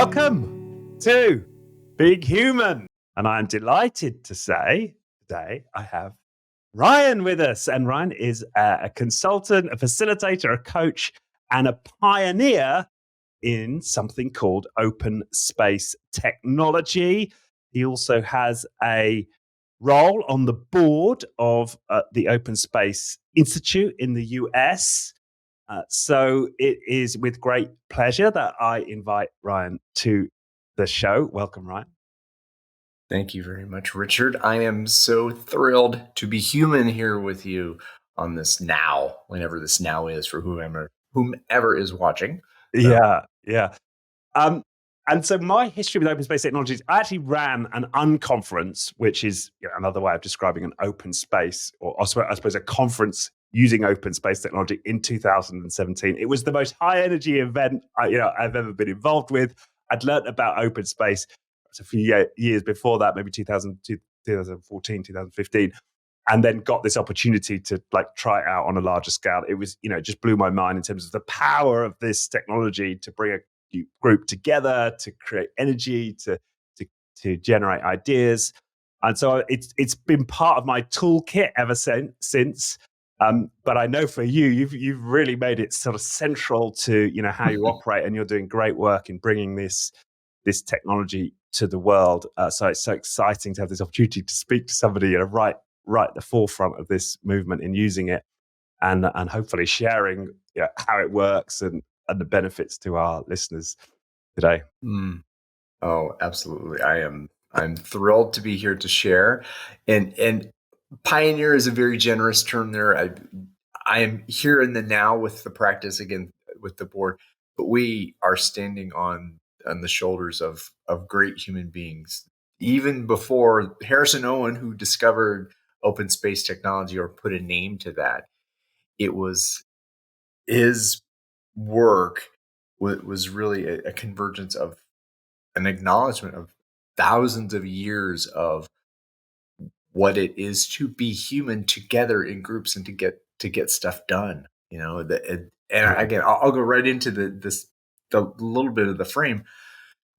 Welcome to Big Human. And I'm delighted to say today I have Rijon with us. And Rijon is a consultant, a facilitator, a coach, and a pioneer in something called open space technology. He also has a role on the board of the Open Space Institute in the US. So it is with great pleasure that I invite Rijon to the show. Welcome, Rijon. Thank you very much, Richard. I am so thrilled to be human here with you on this now, whenever this now is for whomever is watching. So. Yeah. And so my history with open space technologies, I actually ran an unconference, which is another way of describing an open space, or I suppose a conference using open space technology in 2017. It was the most high energy event I've ever been involved with. I'd learned about open space a few years before that, maybe 2014, 2015, and then got this opportunity to try it out on a larger scale. It was, it just blew my mind in terms of the power of this technology to bring a group together, to create energy, to generate ideas. And so it's been part of my toolkit ever since. But I know for you've really made it sort of central to how you operate, and you're doing great work in bringing this technology to the world. So it's so exciting to have this opportunity to speak to somebody right at the forefront of this movement in using it, and hopefully sharing how it works and the benefits to our listeners today. Oh, absolutely. I'm thrilled to be here to share. And pioneer is a very generous term there. I am here in the now with the practice, again, with the board, but we are standing on the shoulders of great human beings. Even before Harrison Owen, who discovered open space technology or put a name to that, it was his work was really a convergence of an acknowledgement of thousands of years of what it is to be human together in groups and to get stuff done. And again, I'll go right into the little bit of the frame.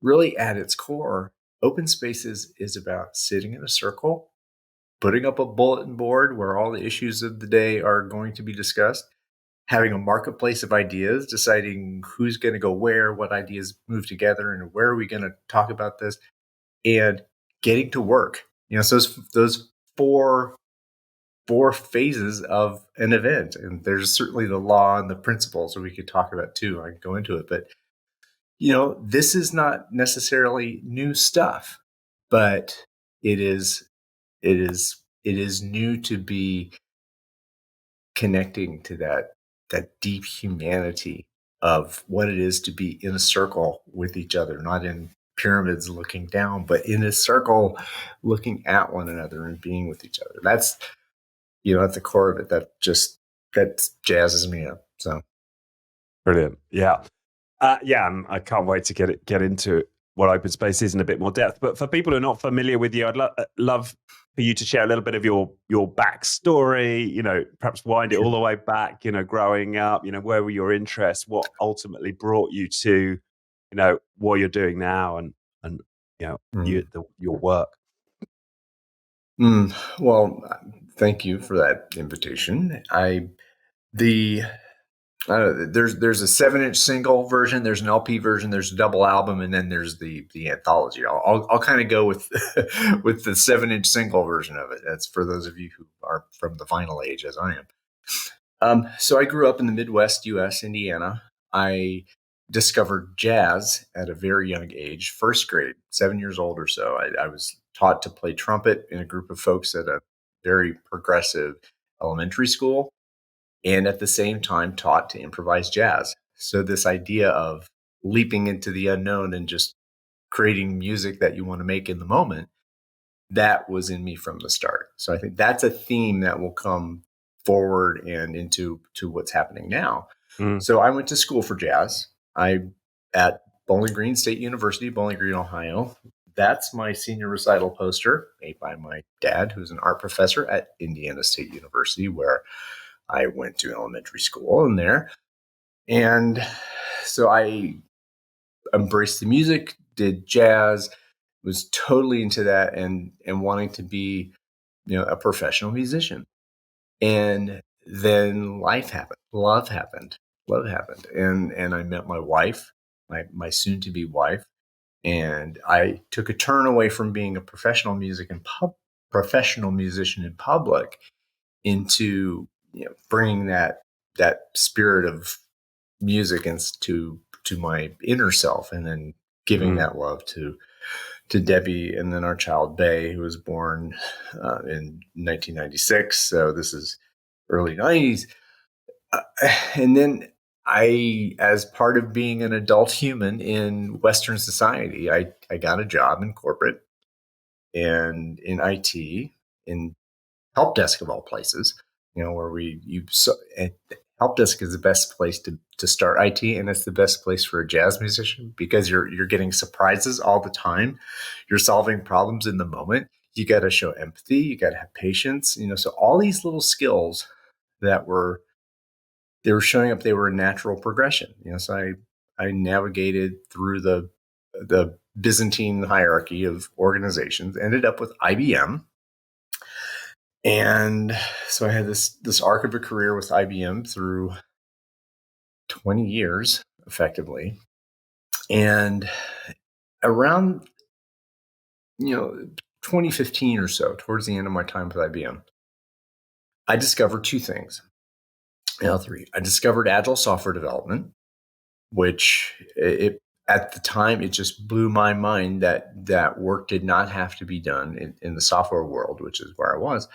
Really, at its core, open spaces is about sitting in a circle, putting up a bulletin board where all the issues of the day are going to be discussed, having a marketplace of ideas, deciding who's going to go where, what ideas move together, and where are we going to talk about this, and getting to work. So those four phases of an event, and there's certainly the law and the principles that we could talk about too. I can go into it, but this is not necessarily new stuff, but it is new to be connecting to that deep humanity of what it is to be in a circle with each other, not in pyramids looking down, but in a circle looking at one another and being with each other. That's, at the core of it, that jazzes me up. So brilliant. Yeah. I can't wait to get into what open space is in a bit more depth. But for people who are not familiar with you, I'd love for you to share a little bit of your backstory, perhaps wind it all the way back, growing up, where were your interests, what ultimately brought you to, what you're doing now and your work. Well, thank you for that invitation. There's a 7-inch single version, there's an LP version, there's a double album, and then there's the anthology. I'll kind of go with with the 7-inch single version of it. That's for those of you who are from the vinyl age, as I am. So I grew up in the Midwest U.S., Indiana. I discovered jazz at a very young age, first grade, 7 years old or so. I was taught to play trumpet in a group of folks at a very progressive elementary school, and at the same time taught to improvise jazz. So this idea of leaping into the unknown and just creating music that you want to make in the moment, that was in me from the start. So I think that's a theme that will come forward and into what's happening now. So I went to school for jazz. At Bowling Green State University, Bowling Green, Ohio. That's my senior recital poster made by my dad, who's an art professor at Indiana State University, where I went to elementary school in there. And so I embraced the music, did jazz, was totally into that, and wanting to be, a professional musician. And then life happened, love happened, and I met my wife, my soon to be wife, and I took a turn away from being a professional musician in public into, bringing that spirit of music to my inner self, and then giving that love to Debbie, and then our child Bay, who was born in 1996. So this is early 90s. And then as part of being an adult human in Western society, I got a job in corporate and in IT, in help desk of all places, where and help desk is the best place to start IT, and it's the best place for a jazz musician because you're getting surprises all the time. You're solving problems in the moment. You got to show empathy. You got to have patience. So all these little skills that they were showing up. They were a natural progression. So I navigated through the Byzantine hierarchy of organizations. Ended up with IBM. And so I had this arc of a career with IBM through 20 years, effectively. And around, 2015 or so, towards the end of my time with IBM, I discovered two things. Three. I discovered Agile software development, which at the time, it just blew my mind that work did not have to be done in the software world, which is where I was,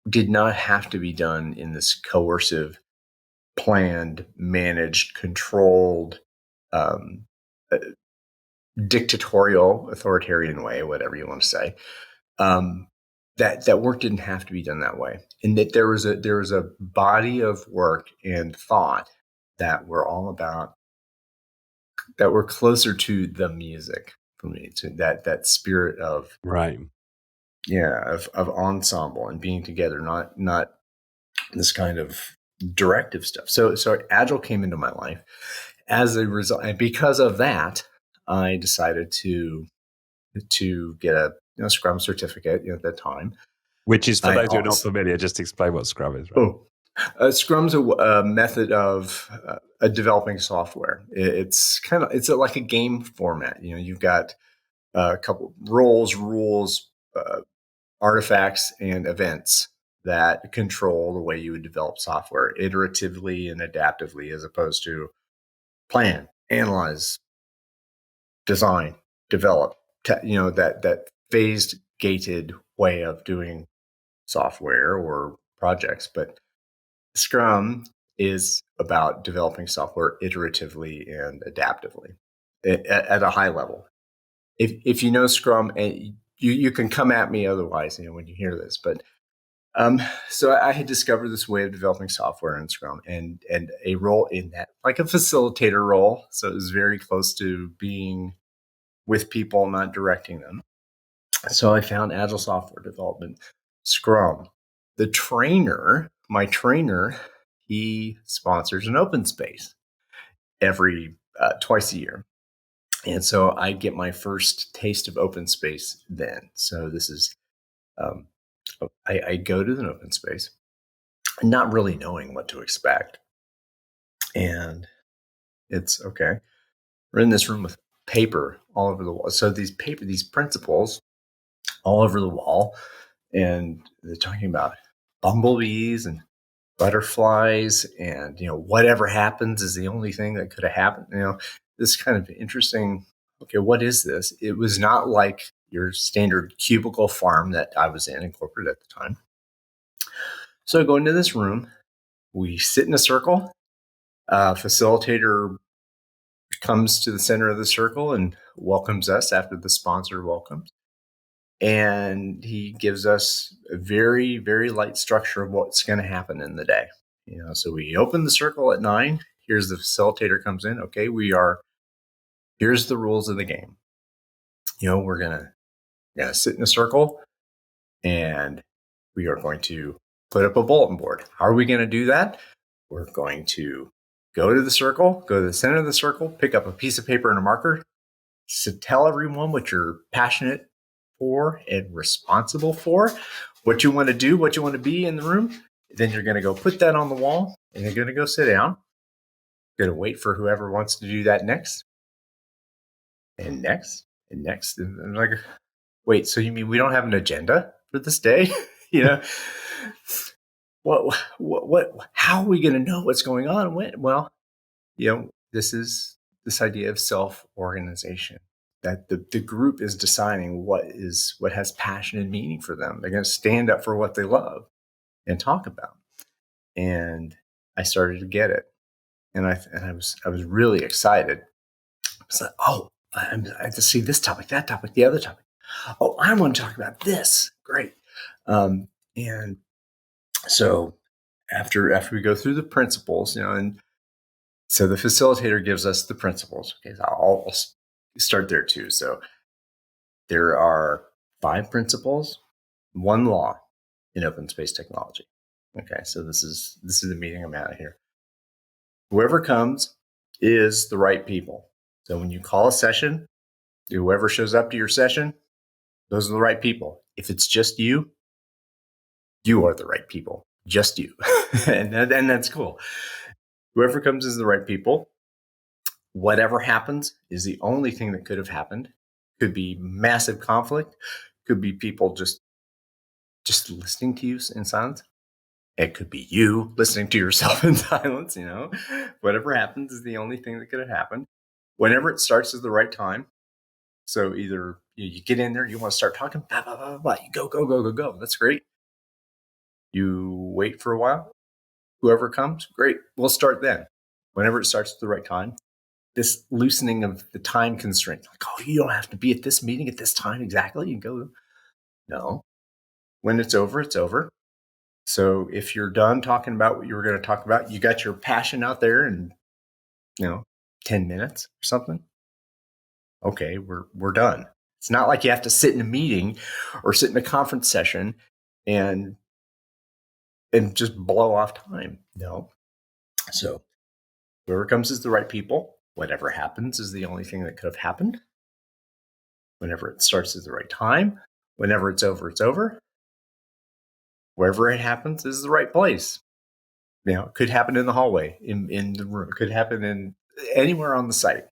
did not have to be done in this coercive, planned, managed, controlled, um, uh, dictatorial, authoritarian way, whatever you want to say. That work didn't have to be done that way, and that there was a body of work and thought that were all about, that were closer to the music for me, to that spirit of, Right. of ensemble and being together, not this kind of directive stuff. So Agile came into my life as a result, and because of that, I decided to get a Scrum certificate at that time. Which is, for those who are not familiar, just explain what Scrum is. Right? Scrum's a method of developing software. It's like a game format. You've got a couple roles, rules, artifacts, and events that control the way you would develop software iteratively and adaptively, as opposed to plan, analyze, design, develop. That phased, gated way of doing software or projects. But Scrum is about developing software iteratively and adaptively at a high level. If you know Scrum, and you can come at me otherwise, when you hear this, but so I had discovered this way of developing software in Scrum, and a role in that, like a facilitator role. So it was very close to being with people, not directing them. So I found Agile software development, Scrum. My trainer, he sponsors an open space every twice a year. And so I get my first taste of open space then. So this is, I go to an open space, not really knowing what to expect. And it's okay. We're in this room with paper all over the wall. So these principles all over the wall, and they're talking about bumblebees and butterflies, and whatever happens is the only thing that could have happened. This kind of interesting. Okay, what is this? It was not like your standard cubicle farm that I was in corporate at the time. So I go into this room. We sit in a circle. Facilitator comes to the center of the circle and welcomes us after the sponsor welcomes. And he gives us a very, very light structure of what's going to happen in the day. So we open the circle at 9. Here's the facilitator comes in. Okay, here's the rules of the game. We're gonna sit in a circle, and we are going to put up a bulletin board. How are we going to do that? We're going to go to the circle, go to the center of the circle, pick up a piece of paper and a marker, so tell everyone what you're passionate for and responsible for, what you want to do, what you want to be in the room. Then you're going to go put that on the wall and you're going to go sit down. You're going to wait for whoever wants to do that next and next and next. And I'm like, wait, so you mean we don't have an agenda for this day? You know, how are we going to know what's going on and when? Well, this is this idea of self-organization, that the group is deciding what has passion and meaning for them. They're going to stand up for what they love and talk about. And I started to get it. And I was really excited. I was like, oh, I have to see this topic, that topic, the other topic. Oh, I want to talk about this. Great. And so after we go through the principles, and so the facilitator gives us the principles. Okay, so I'll start there too. So there are 5 principles, 1 law in open space technology. Okay, so this is the meeting I'm at here. Whoever comes is the right people. So when you call a session, whoever shows up to your session, those are the right people. If it's just you are the right people, just you. and that's cool. Whoever comes is the right people. Whatever happens is the only thing that could have happened. Could be massive conflict. Could be people just listening to you in silence. It could be you listening to yourself in silence, Whatever happens is the only thing that could have happened. Whenever it starts is the right time. So either you get in there, you want to start talking, blah, blah, blah, blah. You go. That's great. You wait for a while. Whoever comes, great. We'll start then. Whenever it starts at the right time. This loosening of the time constraint. Like, oh, you don't have to be at this meeting at this time exactly. You go. No. When it's over, it's over. So if you're done talking about what you were going to talk about, you got your passion out there in 10 minutes or something. Okay, we're done. It's not like you have to sit in a meeting or sit in a conference session and just blow off time. No. So whoever comes is the right people. Whatever happens is the only thing that could have happened. Whenever it starts is the right time. Whenever it's over, it's over. Wherever it happens is the right place. It could happen in the hallway, in the room. It could happen in anywhere on the site.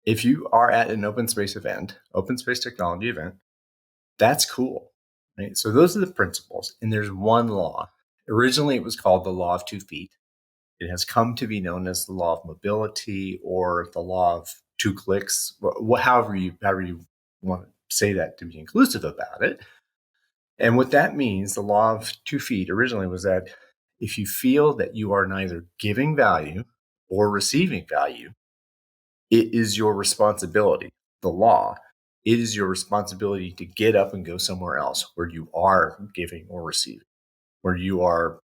If you are at an open space event, open space technology event, that's cool. Right? So those are the principles. And there's 1 law. Originally, it was called the law of 2 feet. It has come to be known as the law of mobility or the law of 2 clicks, however you want to say that to be inclusive about it. And what that means, the law of 2 feet originally was that if you feel that you are neither giving value or receiving value, it is your responsibility. The law, it is your responsibility to get up and go somewhere else where you are giving or receiving, where you are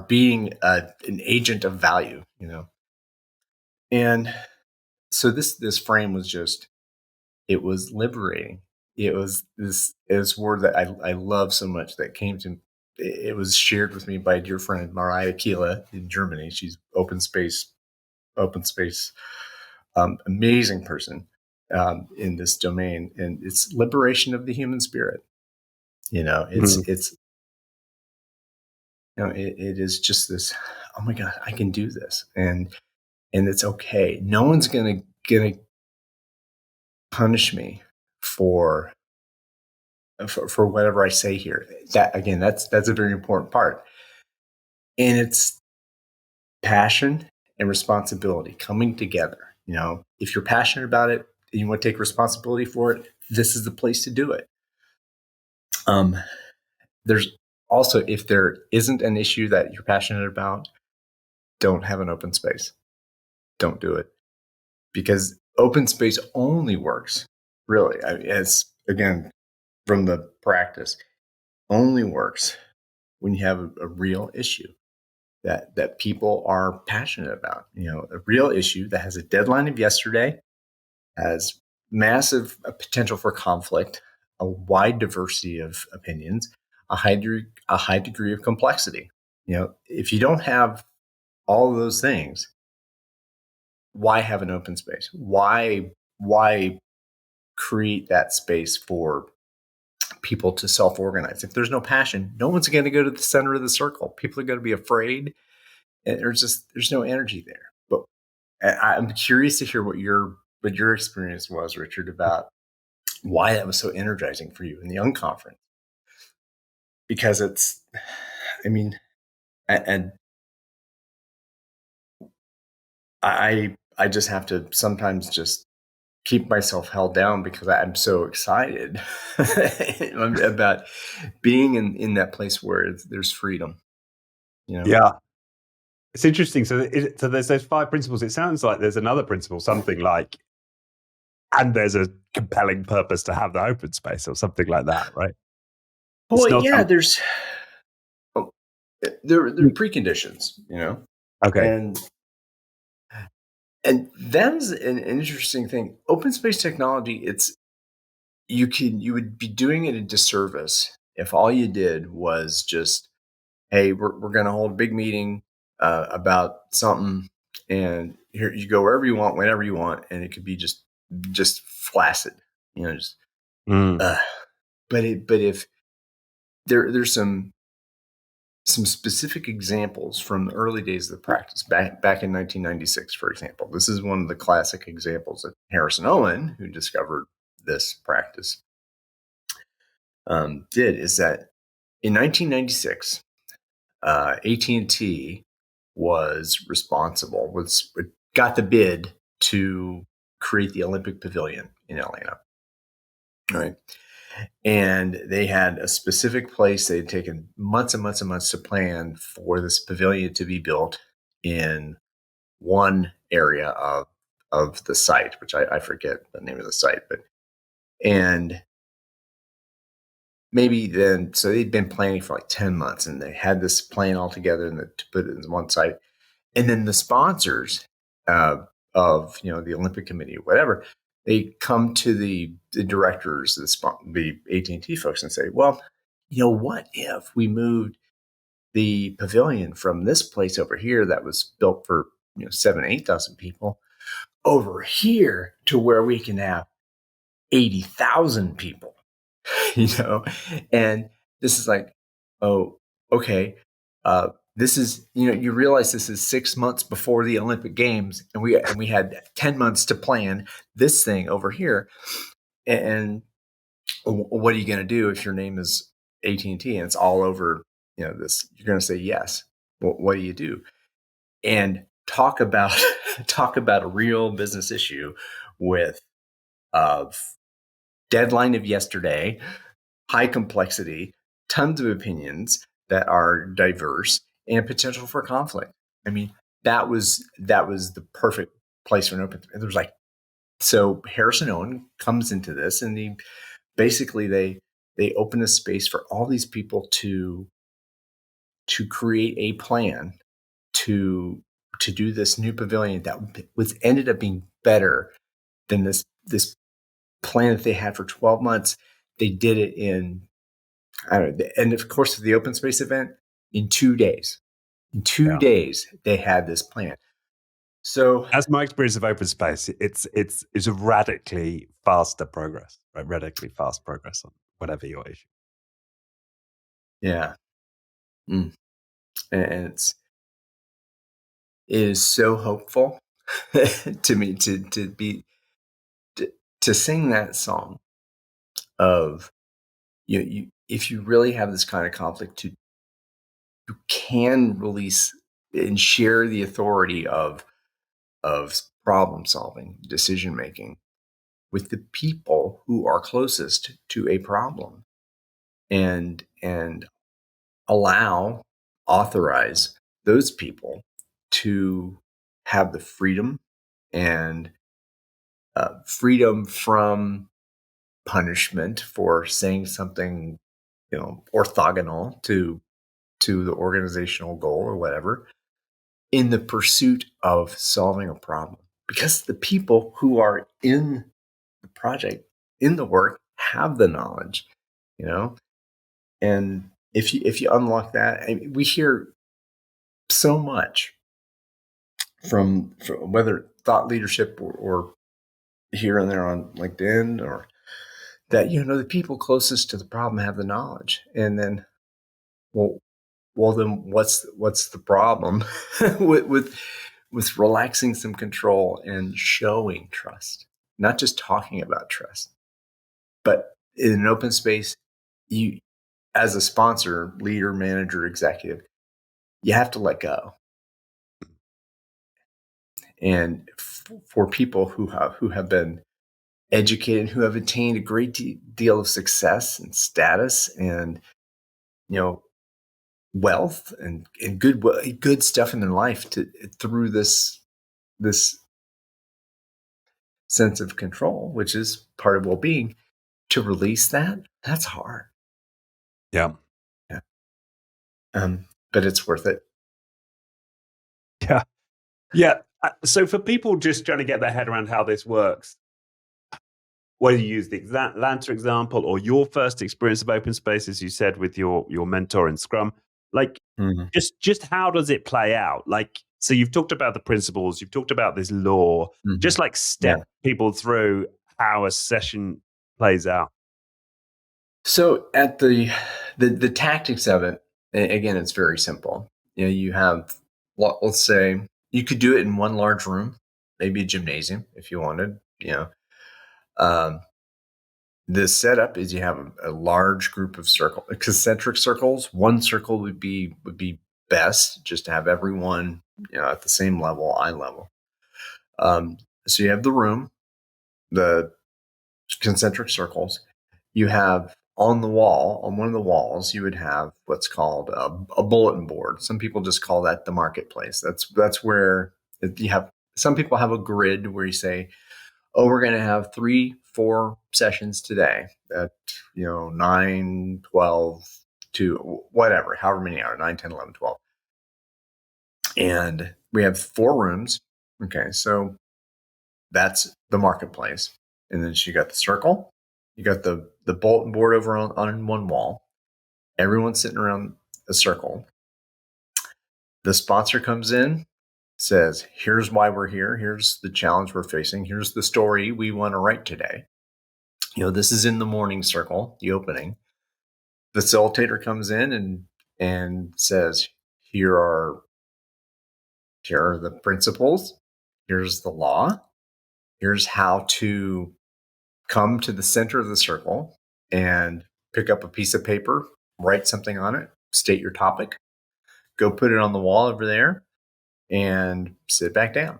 being an agent of value, And so this frame was it was liberating. It was this word that I love so much that came to. It was shared with me by a dear friend, Mariah Keela in Germany. She's open space, amazing person in this domain, and it's liberation of the human spirit. It is just this. Oh my God, I can do this, and it's okay. No one's gonna punish me for whatever I say here. That again, that's a very important part. And it's passion and responsibility coming together. If you're passionate about it and you want to take responsibility for it, this is the place to do it. There's also, if there isn't an issue that you're passionate about, don't have an open space. Don't do it. Because open space only works, really, as again, from the practice, only works when you have a real issue that people are passionate about. A real issue that has a deadline of yesterday, has massive potential for conflict, a wide diversity of opinions, a high degree of complexity. If you don't have all of those things, why have an open space? Why create that space for people to self-organize? If there's no passion, no one's going to go to the center of the circle. People are going to be afraid, and there's no energy there. But I'm curious to hear what your experience was, Richard, about why that was so energizing for you in the unconference. Because it's, I mean, and I just have to sometimes just keep myself held down because I'm so excited about being in that place where there's freedom. You know? Yeah. It's interesting. So there's those 5 principles. It sounds like there's another principle, something like, and there's a compelling purpose to have the open space or something like that, right? Well, yeah, there's there are preconditions, you know, Okay. and that's an interesting thing. Open space technology, you would be doing it a disservice if all you did was just, hey, we're going to hold a big meeting about something, and here you go wherever you want, whenever you want, and it could be just flaccid, you know. Just, but if there's some specific examples from the early days of the practice back in 1996, for example. This is one of the classic examples that Harrison Owen, who discovered this practice, did, is that in 1996, AT&T got the bid to create the Olympic Pavilion in Atlanta. Right. And they had a specific place. They had taken months and months and months to plan for this pavilion to be built in one area of the site, which I forget the name of the site, and maybe then, so they'd been planning for like 10 months and they had this plan all together and to put it in one site. And then the sponsors of, the Olympic Committee or whatever, they come to the directors, the AT&T folks, and say, well, what if we moved the pavilion from this place over here that was built for 7,000-8,000 people over here to where we can have 80,000 people, and this is like, oh, okay. This is, you realize this is 6 months before the Olympic Games, and we had 10 months to plan this thing over here. And what are you going to do if your name is AT&T and it's all over, this? You're going to say yes. Well, what do you do? And talk about a real business issue with deadline of yesterday, high complexity, tons of opinions that are diverse, and potential for conflict. I mean, that was the perfect place for an open. And there's so Harrison Owen comes into this, and they open a space for all these people to create a plan to do this new pavilion that was ended up being better than this plan that they had for 12 months. They did it in, I don't know, the end of course of the open space event in 2 days. In 2 days, they had this plan. So, as my experience of open space, it's a radically faster progress, right? Radically fast progress on whatever your issue. Yeah, and it is so hopeful to me to sing that song of you if you really have this kind of conflict, you can release and share the authority of problem solving, decision making with the people who are closest to a problem, and authorize those people to have the freedom and freedom from punishment for saying something orthogonal to the organizational goal or whatever, in the pursuit of solving a problem. Because the people who are in the project, in the work, have the knowledge, and if you unlock that, I mean, we hear so much from whether thought leadership or here and there on LinkedIn, or that, the people closest to the problem have the knowledge. And then, then what's the problem with relaxing some control and showing trust, not just talking about trust, but in an open space, you, as a sponsor, leader, manager, executive, you have to let go. And for people who have been educated, who have attained a great deal of success and status and, wealth and good stuff in their life through this sense of control, which is part of well-being, to release that's hard. Yeah. Yeah. But it's worth it. Yeah. Yeah. So for people just trying to get their head around how this works, whether you use the Atlanta example or your first experience of open space, as you said, with your mentor in Scrum, like just how does it play out? Like, so you've talked about the principles, you've talked about this law, just like step people through how a session plays out. So at the tactics of it, again, it's very simple. You have, let's say you could do it in one large room, maybe a gymnasium if you wanted, the setup is you have a large group of concentric circles. One circle would be best, just to have everyone at the same level, eye level. So you have the room, the concentric circles. You have on one of the walls, you would have what's called a bulletin board. Some people just call that the marketplace. That's where you have. Some people have a grid where you say, oh, we're going to have 3-4 sessions today at, 9, 12, 2, whatever, however many hours, 9, 10, 11, 12. And we have 4 rooms. Okay, so that's the marketplace. And then you got the circle. You got the bulletin board over on one wall. Everyone's sitting around a circle. The sponsor comes in, says, here's why we're here. Here's the challenge we're facing. Here's the story we want to write today. This is in the morning circle, the opening. Facilitator comes in and says, here are the principles. Here's the law. Here's how to come to the center of the circle and pick up a piece of paper, write something on it, state your topic, go put it on the wall over there, and sit back down.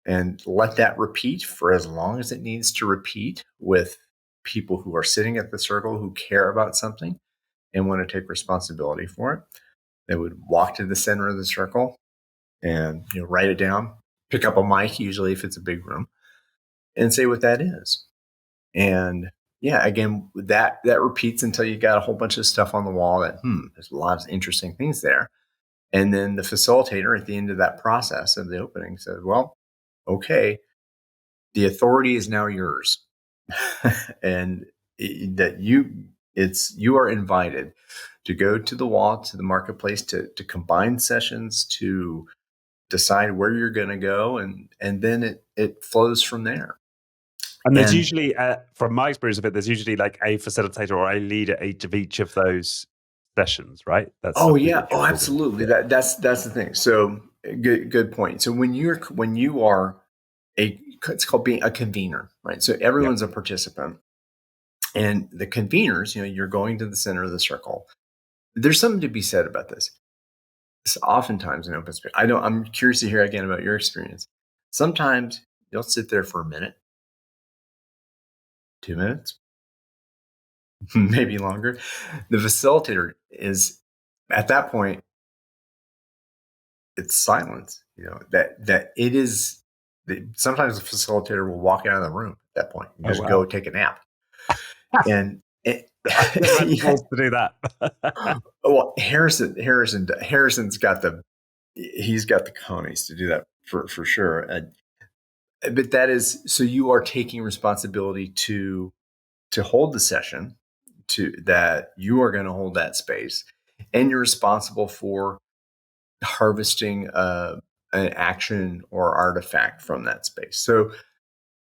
And let that repeat for as long as it needs to repeat with people who are sitting at the circle who care about something and want to take responsibility for it. They would walk to the center of the circle and write it down, pick up a mic, usually if it's a big room, and say what that is. And again, that repeats until you got a whole bunch of stuff on the wall that, there's a lot of interesting things there. And then the facilitator at the end of that process of the opening says, well, okay, the authority is now yours. And you are invited to go to the wall, to the marketplace, to combine sessions, to decide where you're going to go. And then it flows from there. And there's usually, from my experience of it, there's usually like a facilitator or a leader of each of those sessions, right? That's absolutely. That's the thing. So good point. So when you are it's called being a convener, right? So everyone's a participant, and the conveners, you're going to the center of the circle. There's something to be said about this. It's oftentimes in open space. I'm curious to hear again about your experience. Sometimes you'll sit there for a minute, 2 minutes, maybe longer. The facilitator is at that point, it's silence. That it is. Sometimes the facilitator will walk out of the room at that point and just go take a nap. And to do that. Well, Harrison's got he's got the cojones to do that for sure. But that is, so you are taking responsibility to hold the session, that you are going to hold that space, and you're responsible for harvesting an action or artifact from that space. So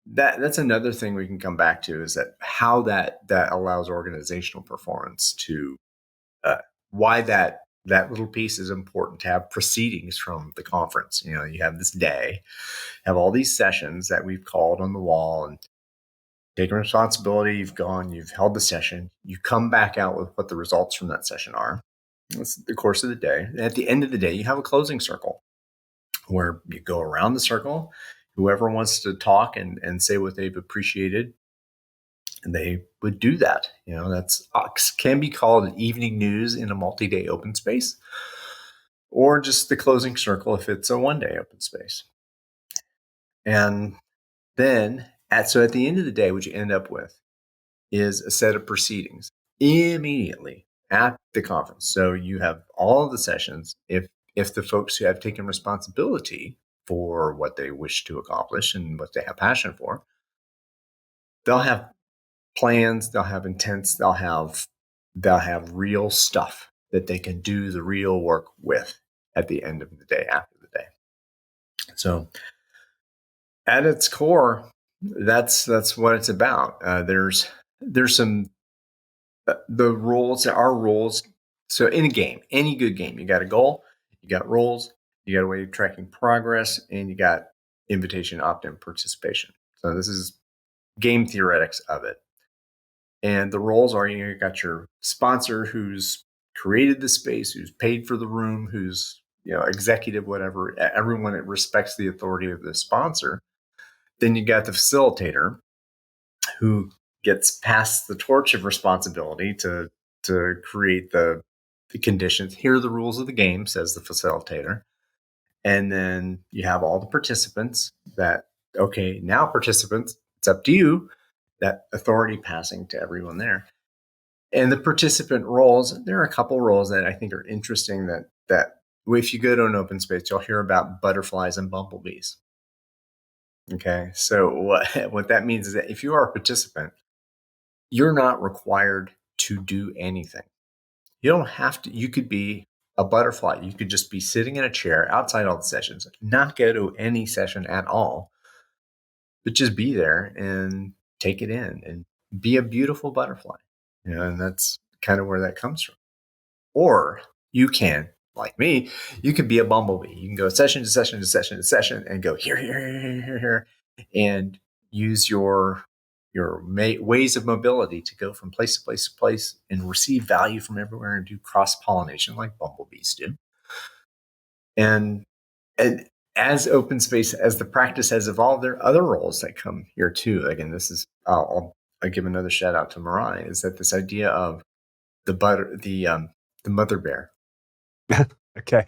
that's another thing we can come back to, is that how that allows organizational performance to why that little piece is important to have proceedings from the conference. You know, you have this day, have all these sessions that we've called on the wall and taken responsibility. You've gone, you've held the session, you come back out with what the results from that session are. That's the course of the day. And at the end of the day, you have a closing circle where you go around the circle. Whoever wants to talk and say what they've appreciated, and they would do that. You know, that's can be called an evening news in a multi-day open space, or just the closing circle if it's a one-day open space. And then at the end of the day, what you end up with is a set of proceedings immediately at the conference. So you have all of the sessions. If the folks who have taken responsibility for what they wish to accomplish and what they have passion for, they'll have plans, they'll have intents, they'll have real stuff that they can do the real work with at the end of the day, after the day. So at its core, that's what it's about. There's some the rules. There are rules. So in a game, any good game, you got a goal, you got rules, you got a way of tracking progress, and you got invitation, opt-in, participation. So this is game theoretics of it. And the roles are, you got your sponsor who's created the space, who's paid for the room, who's, you know, executive, whatever, everyone that respects the authority of the sponsor. Then you got the facilitator who gets passed the torch of responsibility to create the conditions. Here are the rules of the game, says the facilitator. And then you have all the participants that, okay, now participants, it's up to you, that authority passing to everyone there. And the participant roles, there are a couple roles that I think are interesting that if you go to an open space, you'll hear about butterflies and bumblebees. Okay, so what that means is that if you are a participant, you're not required to do anything. You don't have to. You could be a butterfly. You could just be sitting in a chair outside all the sessions, not go to any session at all, but just be there and take it in and be a beautiful butterfly. You know, and that's kind of where that comes from. Or you can, like me, you could be a bumblebee. You can go session to session to session to session and go here, and use your ways of mobility to go from place to place to place and receive value from everywhere and do cross-pollination like bumblebees do. And as open space, as the practice has evolved, there are other roles that come here too. Again, this is, I'll give another shout out to Mirai, is that this idea of the mother bear. Okay.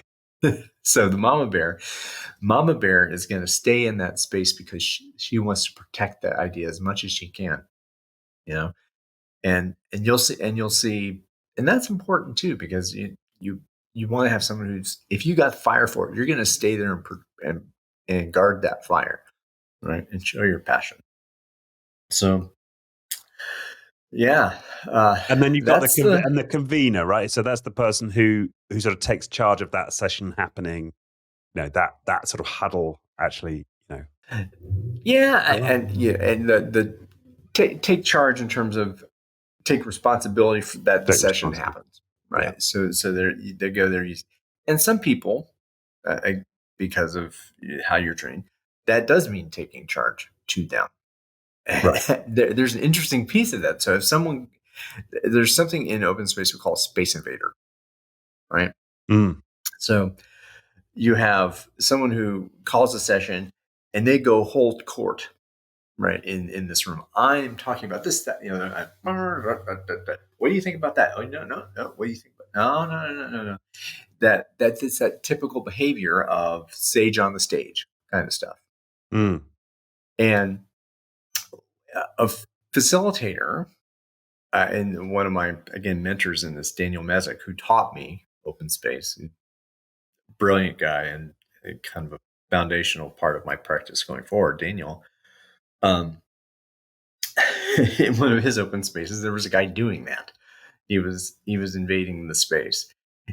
So the mama bear is going to stay in that space because she wants to protect that idea as much as she can, you know, and you'll see, and that's important too, because you want to have someone who's, if you got fire for it, you're going to stay there and guard that fire, right, and show your passion. So, yeah, and then you've got the convener, right? So that's the person who sort of takes charge of that session happening. You know, that sort of huddle actually. You know, yeah, and the take charge in terms of take responsibility for that the session happens, right? Yeah. So they go there, and some people, because of how you're trained, that does mean taking charge to them. Right. There's an interesting piece of that. So if there's something in open space we call Space Invader, right? Mm. So you have someone who calls a session and they go hold court, right, in this room. I'm talking about this, that, you know, what do you think about that? Oh, no. What do you think about? No. That's that typical behavior of sage on the stage kind of stuff. Mm. And a facilitator, and one of my, again, mentors in this, Daniel Mezek, who taught me open space, brilliant guy and kind of a foundational part of my practice going forward. Daniel, in one of his open spaces, there was a guy doing that. He was invading the space.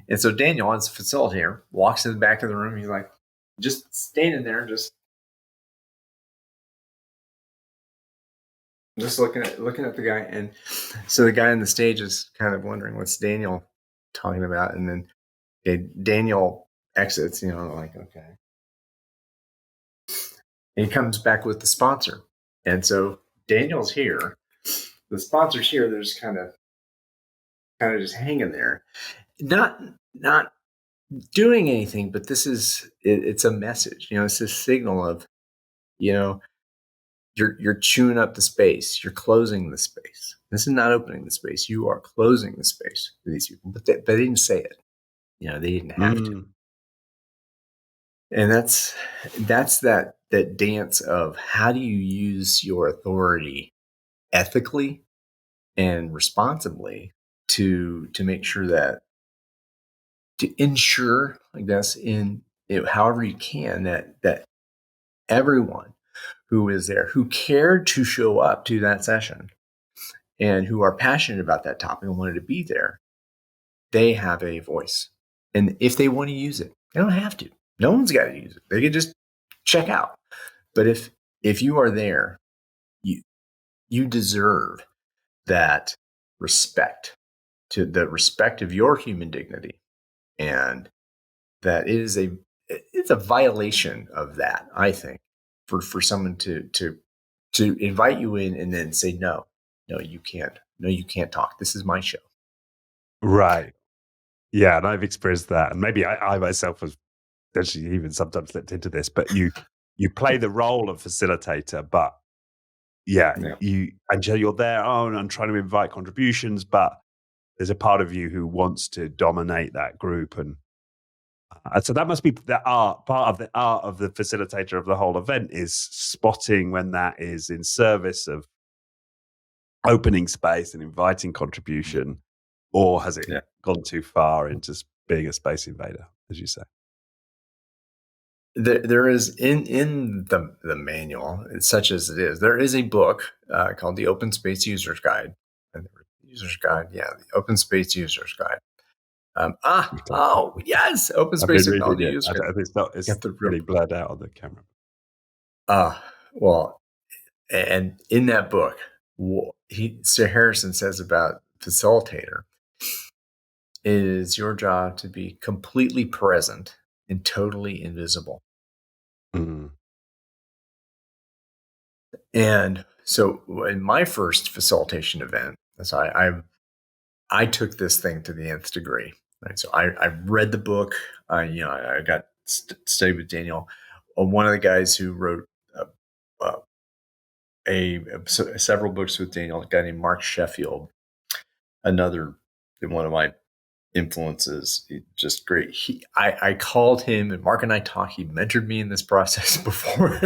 And so Daniel, as a facilitator, walks to the back of the room. He's like, just standing there, just looking at the guy. And so the guy on the stage is kind of wondering what's Daniel talking about. And then Daniel exits, like, okay. And he comes back with the sponsor. And so Daniel's here. The sponsor's here. They're just kind of just hanging there. Not doing anything, but this is, it's a message. It's a signal of, you're chewing up the space. You're closing the space. This is not opening the space. You are closing the space for these people. But they didn't say it. They didn't have to. And that's that dance of how do you use your authority ethically and responsibly to make sure that, to ensure, I guess, however you can, that everyone who is there, who cared to show up to that session and who are passionate about that topic and wanted to be there, they have a voice. And if they want to use it, they don't have to. No one's got to use it. They can just check out. But if you are there, you deserve that respect, to the respect of your human dignity, and that it's a violation of that, I think, for someone to invite you in and then say no, you can't talk. This is my show. Right. Yeah, and I've experienced that, and maybe I myself was actually even sometimes slipped into this. But you play the role of facilitator, but you're there. Oh, and I'm trying to invite contributions, but there's a part of you who wants to dominate that group, and so that must be the art. Part of the art of the facilitator of the whole event is spotting when that is in service of opening space and inviting contribution, or has it gone too far into being a space invader, as you say? There is in the manual, such as it is, there is a book called the Open Space User's Guide. The Open Space User's Guide. Oh yes, Open Space Technology User's Guide. It's really blurred out on the camera. Well, and in that book, Sir Harrison says about facilitator, it is your job to be completely present and totally invisible. And so in my first facilitation event, so I took this thing to the nth degree. Right? So I read the book. I got studied with Daniel, one of the guys who wrote several books with Daniel, a guy named Mark Sheffield, another one of my influences, just great. I called him, and Mark and I talked. He mentored me in this process before,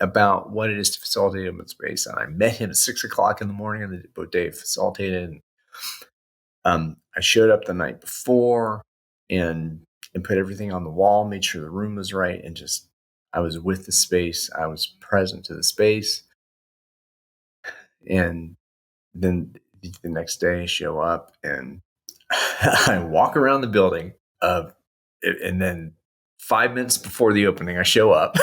about what it is to facilitate open space. And I met him at 6:00 in the morning on the day of facilitated. And I showed up the night before and put everything on the wall, made sure the room was right, and just I was with the space. I was present to the space. And then the next day I show up and I walk around the building, and then 5 minutes before the opening, I show up,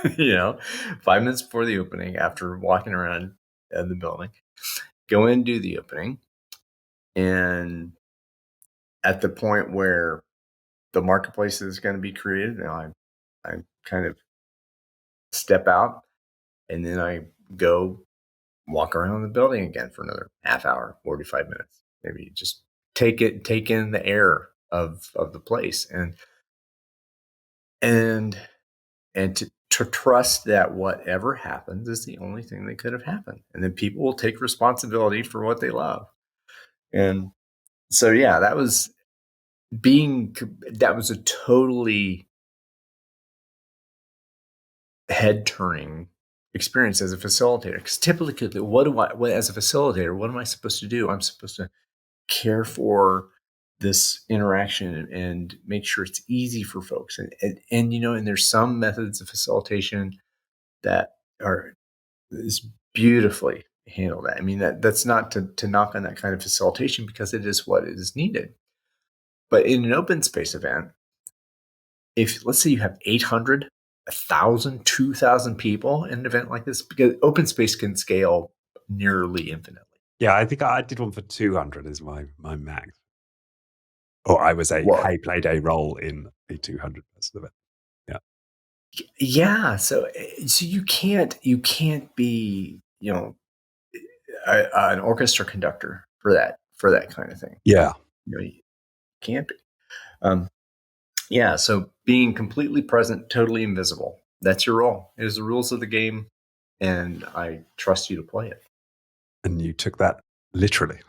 5 minutes before the opening, after walking around the building, go in and do the opening. And at the point where the marketplace is going to be created, I kind of step out, and then I go walk around the building again for another half hour, 45 minutes, maybe, just take in the air of the place, and to trust that whatever happens is the only thing that could have happened, and then people will take responsibility for what they love. And so that was a totally head turning experience as a facilitator, because typically, as a facilitator, what am I supposed to do? I'm supposed to care for this interaction and make sure it's easy for folks. And there's some methods of facilitation that is beautifully handled. I mean, that's not to knock on that kind of facilitation, because it is what is needed. But in an open space event, if let's say you have 800, 1,000, 2,000 people in an event like this, because open space can scale nearly infinitely. Yeah, I think I did one for 200 as my max. Or I was played a role in a 200 person event. Yeah. Yeah. So you can't be, an orchestra conductor for that kind of thing. Yeah. You can't be. Yeah. So being completely present, totally invisible. That's your role. It is the rules of the game, and I trust you to play it. And you took that literally.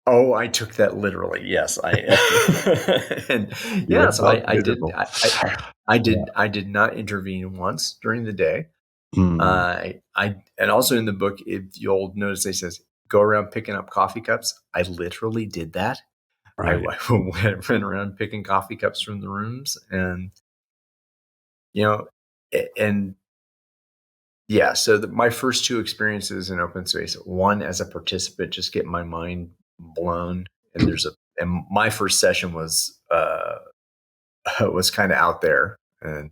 Oh, I took that literally. Yes, and yeah. So I did not intervene once during the day. And also in the book, if you'll notice, it says go around picking up coffee cups. I literally did that. Right. I went around picking coffee cups from the rooms, and and yeah. So my first two experiences in open space, one as a participant, just get my mind blown, and my first session was kind of out there, and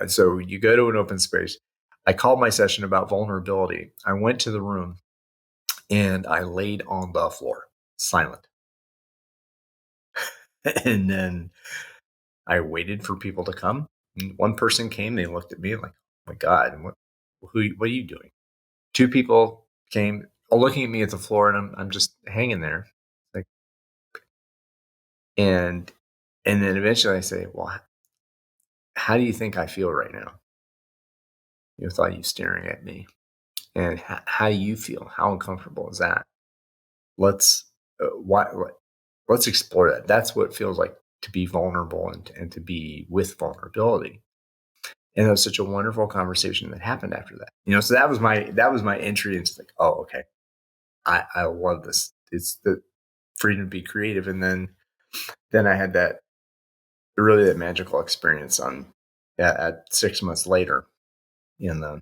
so you go to an open space. I called my session about vulnerability. I went to the room and I laid on the floor, silent. And then I waited for people to come. And one person came, they looked at me like, oh my God, what are you doing? Two people came looking at me at the floor, and I'm just hanging there. Like, and then eventually I say, well, how do you think I feel right now? With all you staring at me. And how do you feel? How uncomfortable is that? Let's let's explore that. That's what it feels like to be vulnerable and to be with vulnerability. And it was such a wonderful conversation that happened after that. So that was my entry into like, oh, okay, I love this. It's the freedom to be creative. And then I had that magical experience at 6 months later in the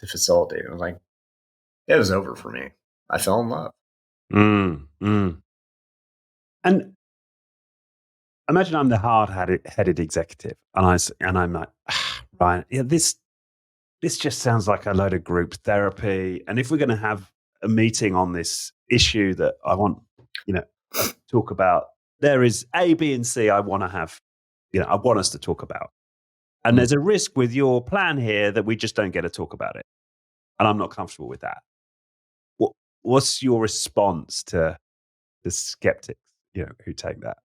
facilitator. It was like, it was over for me. I fell in love. And imagine I'm the hard-headed executive, and I'm like, Ryan, yeah, this just sounds like a load of group therapy. And if we're going to have a meeting on this issue that I want, us to talk about, there is A, B, and C I want to have, I want us to talk about. And there's a risk with your plan here that we just don't get to talk about it. And I'm not comfortable with that. What's your response to the skeptics, who take that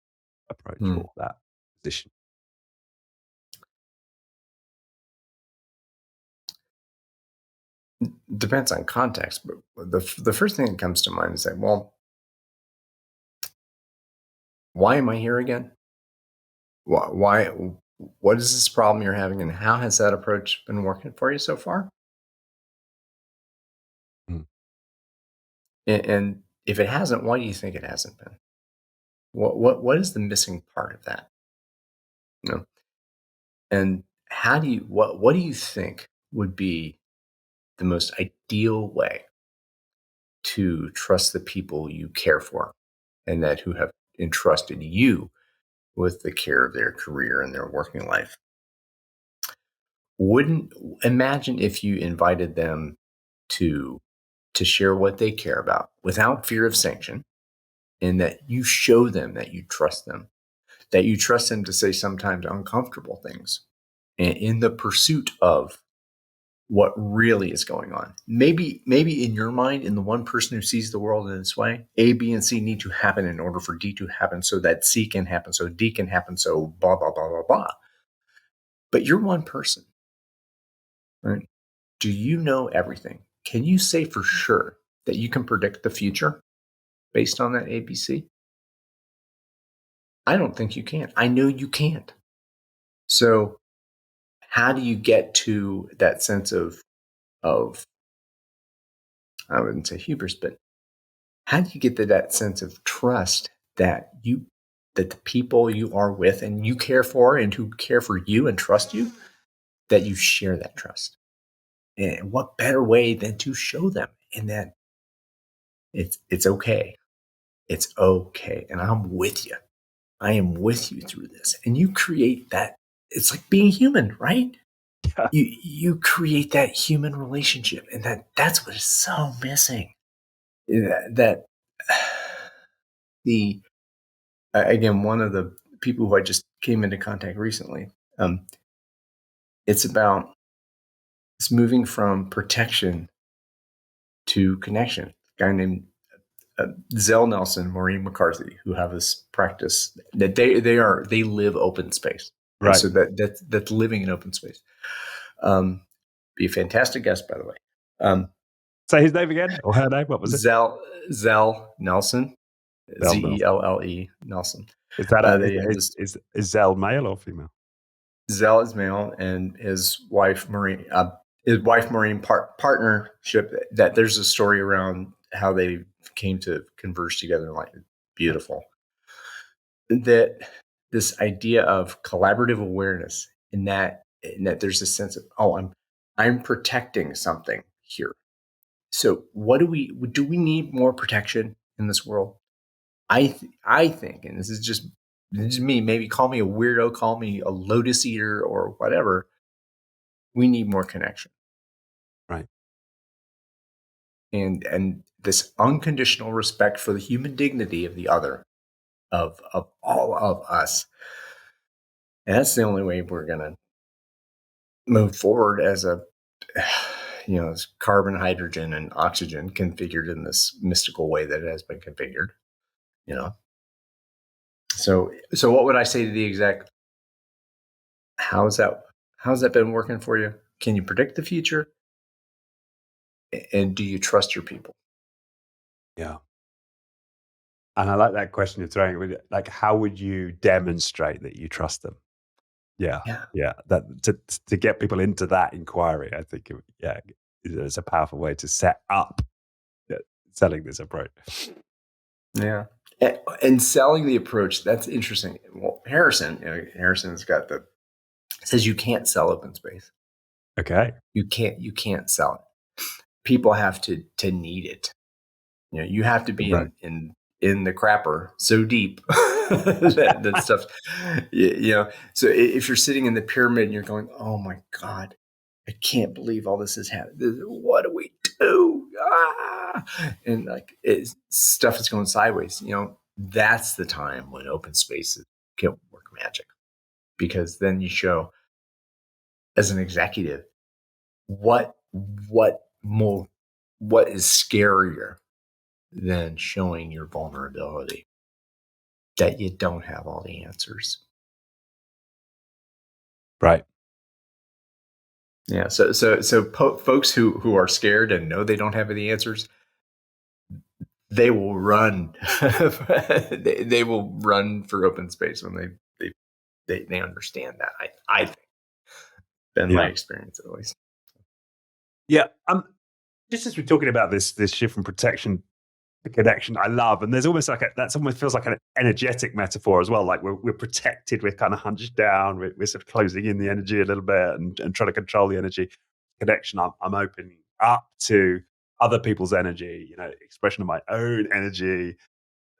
approach or that position? Depends on context, but the first thing that comes to mind is say, well, why am I here again? Why? What is this problem you're having, and how has that approach been working for you so far? And if it hasn't, why do you think it hasn't been? What is the missing part of that? And how do you what do you think would be the most ideal way to trust the people you care for, and that who have entrusted you with the care of their career and their working life? Wouldn't imagine if you invited them to share what they care about without fear of sanction, and that you show them that you trust them, to say sometimes uncomfortable things in the pursuit of what really is going on. Maybe in your mind, in the one person who sees the world in this way, A, B, and C need to happen in order for D to happen, so that C can happen, so D can happen, so blah, blah, blah, blah, blah. But you're one person, right? Do you know everything? Can you say for sure that you can predict the future based on that ABC? I don't think you can. I know you can't. So how do you get to that sense of I wouldn't say hubris, but how do you get to that sense of trust that the people you are with and you care for and who care for you and trust you, that you share that trust? And what better way than to show them, and that it's okay. It's okay. And I'm with you. I am with you through this. And you create that. It's like being human, right? Yeah. You create that human relationship, and that's what is so missing. That the again, one of the people who I just came into contact recently, it's moving from protection to connection. A guy named Zell Nelson, Maureen McCarthy, who have this practice that they live open space, and Right. so that's living in open space. Be a fantastic guest, by the way. Say his name again, or her name. What was it? Zell Nelson, Zell Nelson. Zelle Nelson. Is that is Zell male or female? Zell is male, and his wife Maureen, partnership. That there's a story around how they came to converge together. Like beautiful. That this idea of collaborative awareness, in that there's a sense of I'm protecting something here. So what do we need more protection in this world? I think, and this is just me, maybe call me a weirdo, call me a lotus eater or whatever. We need more connection. Right. And this unconditional respect for the human dignity of the other, of all of us. And that's the only way we're going to move forward as as carbon, hydrogen, and oxygen configured in this mystical way that it has been configured. So what would I say to the exec? How's that been working for you? Can you predict the future? And do you trust your people? Yeah. And I like that question you're throwing. Like, how would you demonstrate that you trust them? Yeah. That to get people into that inquiry, I think, it's a powerful way to set up selling this approach. Yeah, and selling the approach, that's interesting. Well, Harrison's got says you can't sell open space. Okay, you can't sell it. People have to need it. You have to be right. in the crapper so deep that stuff. So if you're sitting in the pyramid and you're going, oh my God, I can't believe all this has happened. What do we do? And like stuff is going sideways. That's the time when open spaces can work magic, because then you show, as an executive, what is scarier than showing your vulnerability, that you don't have all the answers. Right. Yeah. So folks who are scared and know they don't have any answers, they will run. they will run for open space when they understand that. I think, been my experience at least. Yeah. Just as we're talking about this shift from protection to connection, I love, and there's almost that almost feels like an energetic metaphor as well. Like we're protected, we're kind of hunched down, we're sort of closing in the energy a little bit and trying to control the energy. Connection, I'm opening up to other people's energy, expression of my own energy,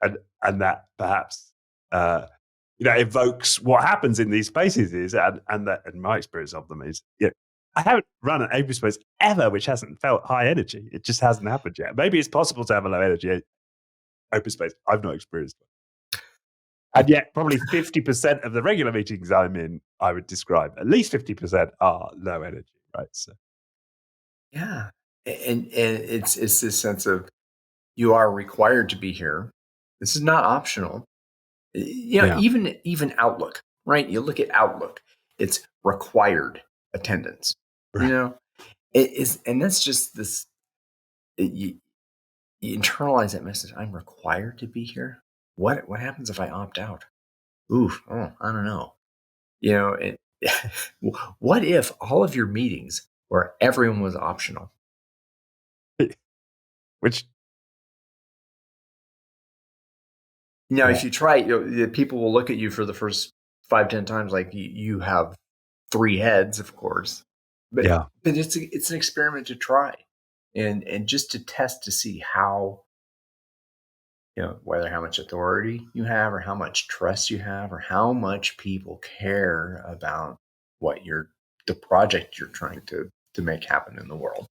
and that perhaps evokes what happens in these spaces is, and that, in my experience of them is, I haven't run an open space ever which hasn't felt high energy. It just hasn't happened yet. Maybe it's possible to have a low energy open space. I've not experienced it. And yet probably 50% of the regular meetings I'm in, I would describe, at least 50% are low energy, right? So yeah. And it's this sense of, you are required to be here. This is not optional. Even Outlook, right? You look at Outlook, it's required attendance. right. It is, and that's just this. You internalize that message. I'm required to be here. What happens if I opt out? Oof. Oh, I don't know. What if all of your meetings where everyone was optional? Which If you try, people will look at you for the first 5-10 times like you have 3 heads, of course. But it's an experiment to try, and just to test to see how whether how much authority you have or how much trust you have or how much people care about the project you're trying to make happen in the world.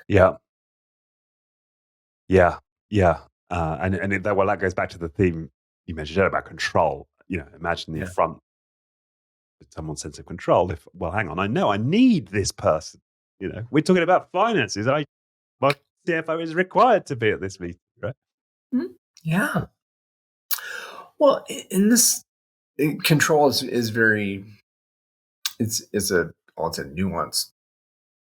Yeah. Yeah. Yeah. That goes back to the theme you mentioned earlier about control. Imagine the Yeah. affront to someone's sense of control. If, well, hang on, I know I need this person. We're talking about finances. My CFO is required to be at this meeting, right? Mhm. Yeah. Well, in this control is very it's a nuanced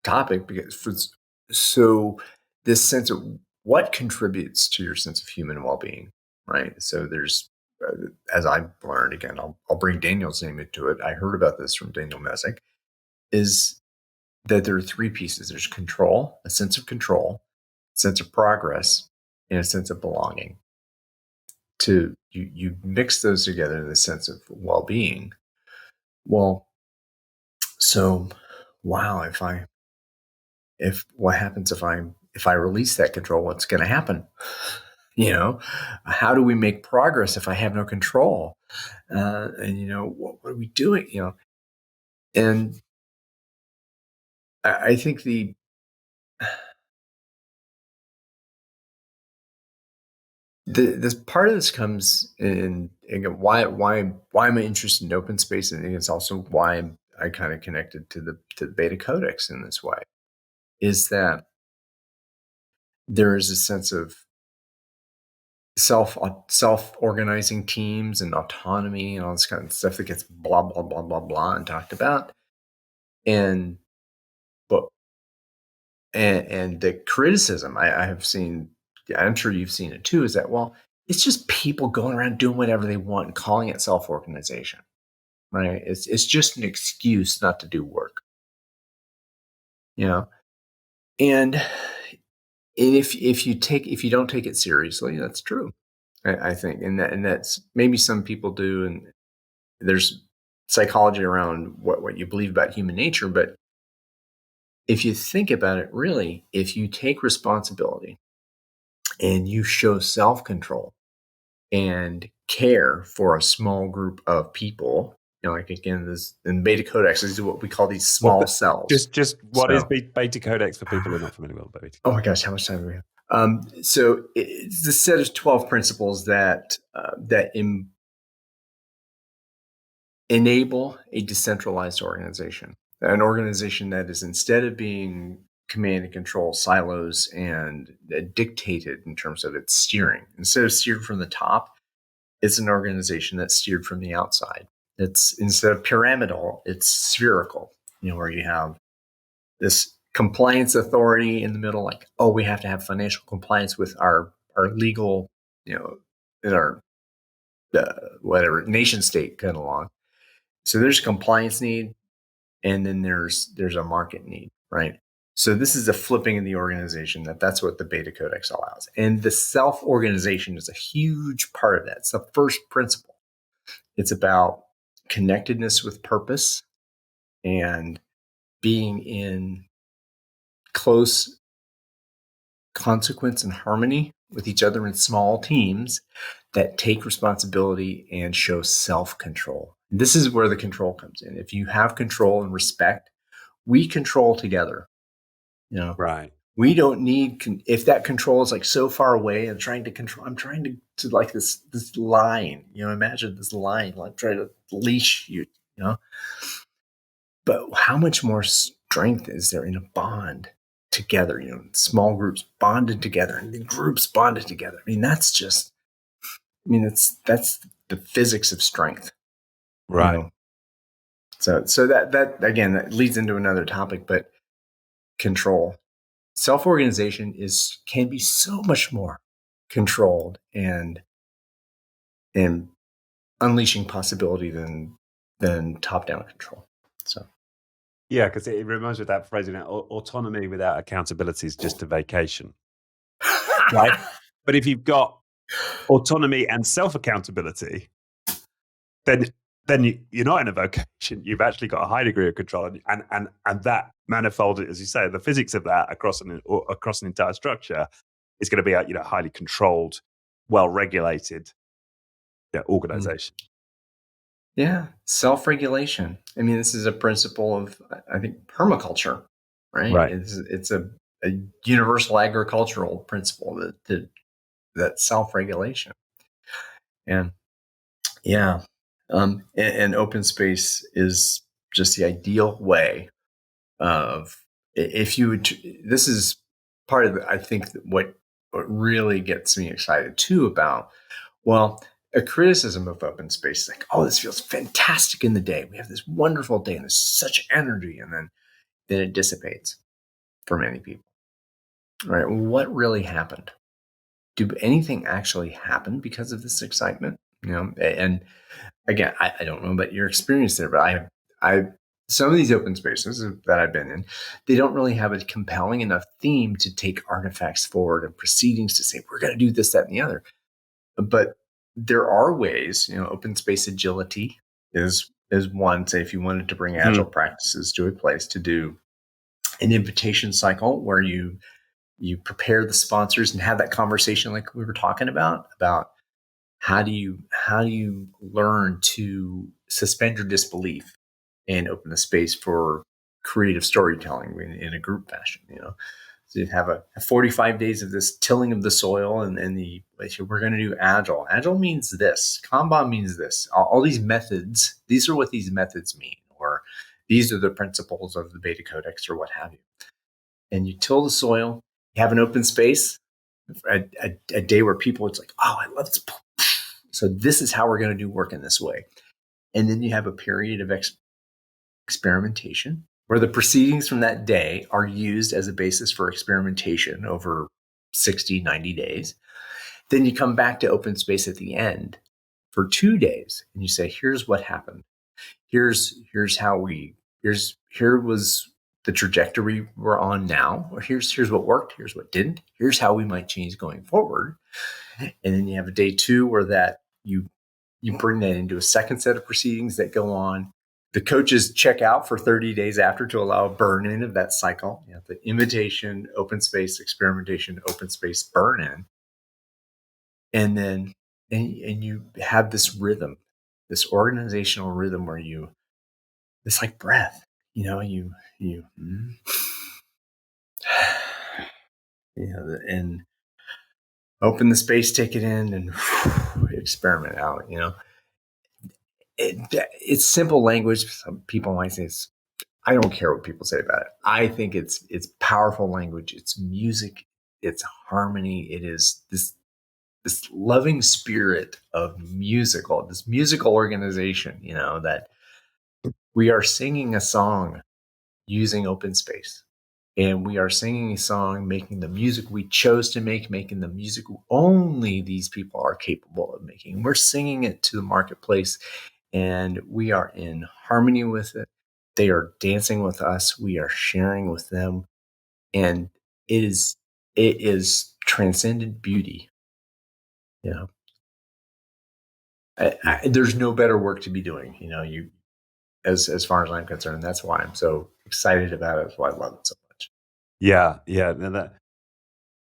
topic because so this sense of what contributes to your sense of human well-being, right? So there's as I've learned, again, I'll bring Daniel's name into it. I heard about this from Daniel Messick, is that there are three pieces. There's control, a sense of control, a sense of progress, and a sense of belonging. You mix those together in the sense of well-being. Well, so wow, if what happens if I release that control, what's going to happen? How do we make progress if I have no control? And what are we doing? And I think this part of this comes in again, why am I interested in open space, and it's also why I kind of connected to the Beta Codex in this way, is that there is a sense of self-organizing teams and autonomy and all this kind of stuff that gets blah blah blah blah blah and talked about, and but and the criticism I have seen, I'm sure you've seen it too, is that, well, it's just people going around doing whatever they want and calling it self-organization, right? It's just an excuse not to do work, and if you don't take it seriously, that's true. I think, and that's maybe some people do, and there's psychology around what you believe about human nature. But if you think about it, really, if you take responsibility and you show self-control and care for a small group of people, like again, this in Beta Codex, these are what we call these small cells. Just what is Beta Codex for people who are not familiar with Beta? Oh my gosh, how much time do we have? So it's a set of 12 principles that enable a decentralized organization, an organization that is, instead of being command and control silos and dictated in terms of its steering, instead of steered from the top, it's an organization that's steered from the outside. It's, instead of pyramidal, it's spherical, where you have this compliance authority in the middle, like, oh, we have to have financial compliance with our legal, in our whatever nation state kind of law. So there's a compliance need, and then there's a market need, right? So this is a flipping in the organization. That's what the Beta Codex allows. And the self-organization is a huge part of that. It's the first principle. It's about connectedness with purpose and being in close consequence and harmony with each other in small teams that take responsibility and show self-control. This is where the control comes in. If you have control and respect, we control together. Right. We don't need, if that control is like so far away and trying to control, I'm trying to like this line, imagine this line, like trying to leash you, but how much more strength is there in a bond together, small groups bonded together and the groups bonded together. That's the physics of strength. Right. So that again, that leads into another topic, but control. Self-organization can be so much more controlled and unleashing possibility than top-down control. So yeah, because it reminds me of that phrase, autonomy without accountability is just a vacation. Right. But if you've got autonomy and self-accountability, then you're not in a vocation. You've actually got a high degree of control, and that manifold, as you say, the physics of that across an entire structure is going to be a highly controlled well-regulated organization. Yeah, self-regulation. I mean, this is a principle of, I think, permaculture, right? Right. It's a universal agricultural principle that self-regulation. And yeah, and open space is just the ideal way of, if you would. This is part of I think what really gets me excited too about, well, a criticism of open space is like, oh, this feels fantastic in the day. We have this wonderful day and there's such energy, and then it dissipates for many people. All right, what really happened? Do anything actually happen because of this excitement? And again, I don't know about your experience there, but I some of these open spaces that I've been in, they don't really have a compelling enough theme to take artifacts forward and proceedings to say, we're going to do this, that, and the other. But there are ways, open space agility is one. Say, if you wanted to bring agile practices to a place, to do an invitation cycle where you prepare the sponsors and have that conversation like we were talking about how do you learn to suspend your disbelief and open the space for creative storytelling in a group fashion. So you have a 45 days of this tilling of the soil, and we're going to do agile. Agile means this. Kanban means this. All these methods, these are what these methods mean, or these are the principles of the Beta Codex, or what have you. And you till the soil, you have an open space, a day where people, it's like, oh, I love this. So this is how we're going to do work in this way. And then you have a period of experimentation, where the proceedings from that day are used as a basis for experimentation over 60, 90 days. Then you come back to open space at the end for 2 days, and you say, here's what happened. Here was the trajectory we're on now, or here's what worked, here's what didn't, here's how we might change going forward. And then you have a day 2 where that you bring that into a second set of proceedings that go on. The coaches check out for 30 days after to allow a burn-in of that cycle. The invitation, open space, experimentation, open space, burn-in. And then and you have this rhythm, this organizational rhythm where it's like breath. And open the space, take it in, and experiment out. It's simple language. Some people might say I don't care what people say about it. I think it's powerful language. It's music. It's harmony. It is this loving spirit of this musical organization. That we are singing a song using open space, and we are singing a song, making the music we chose to make, making the music only these people are capable of making. We're singing it to the marketplace, and we are in harmony with it. They are dancing with us. We are sharing with them. And it is transcendent beauty. There's no better work to be doing, as far as I'm concerned. That's why I'm so excited about it. That's why I love it so much. Yeah.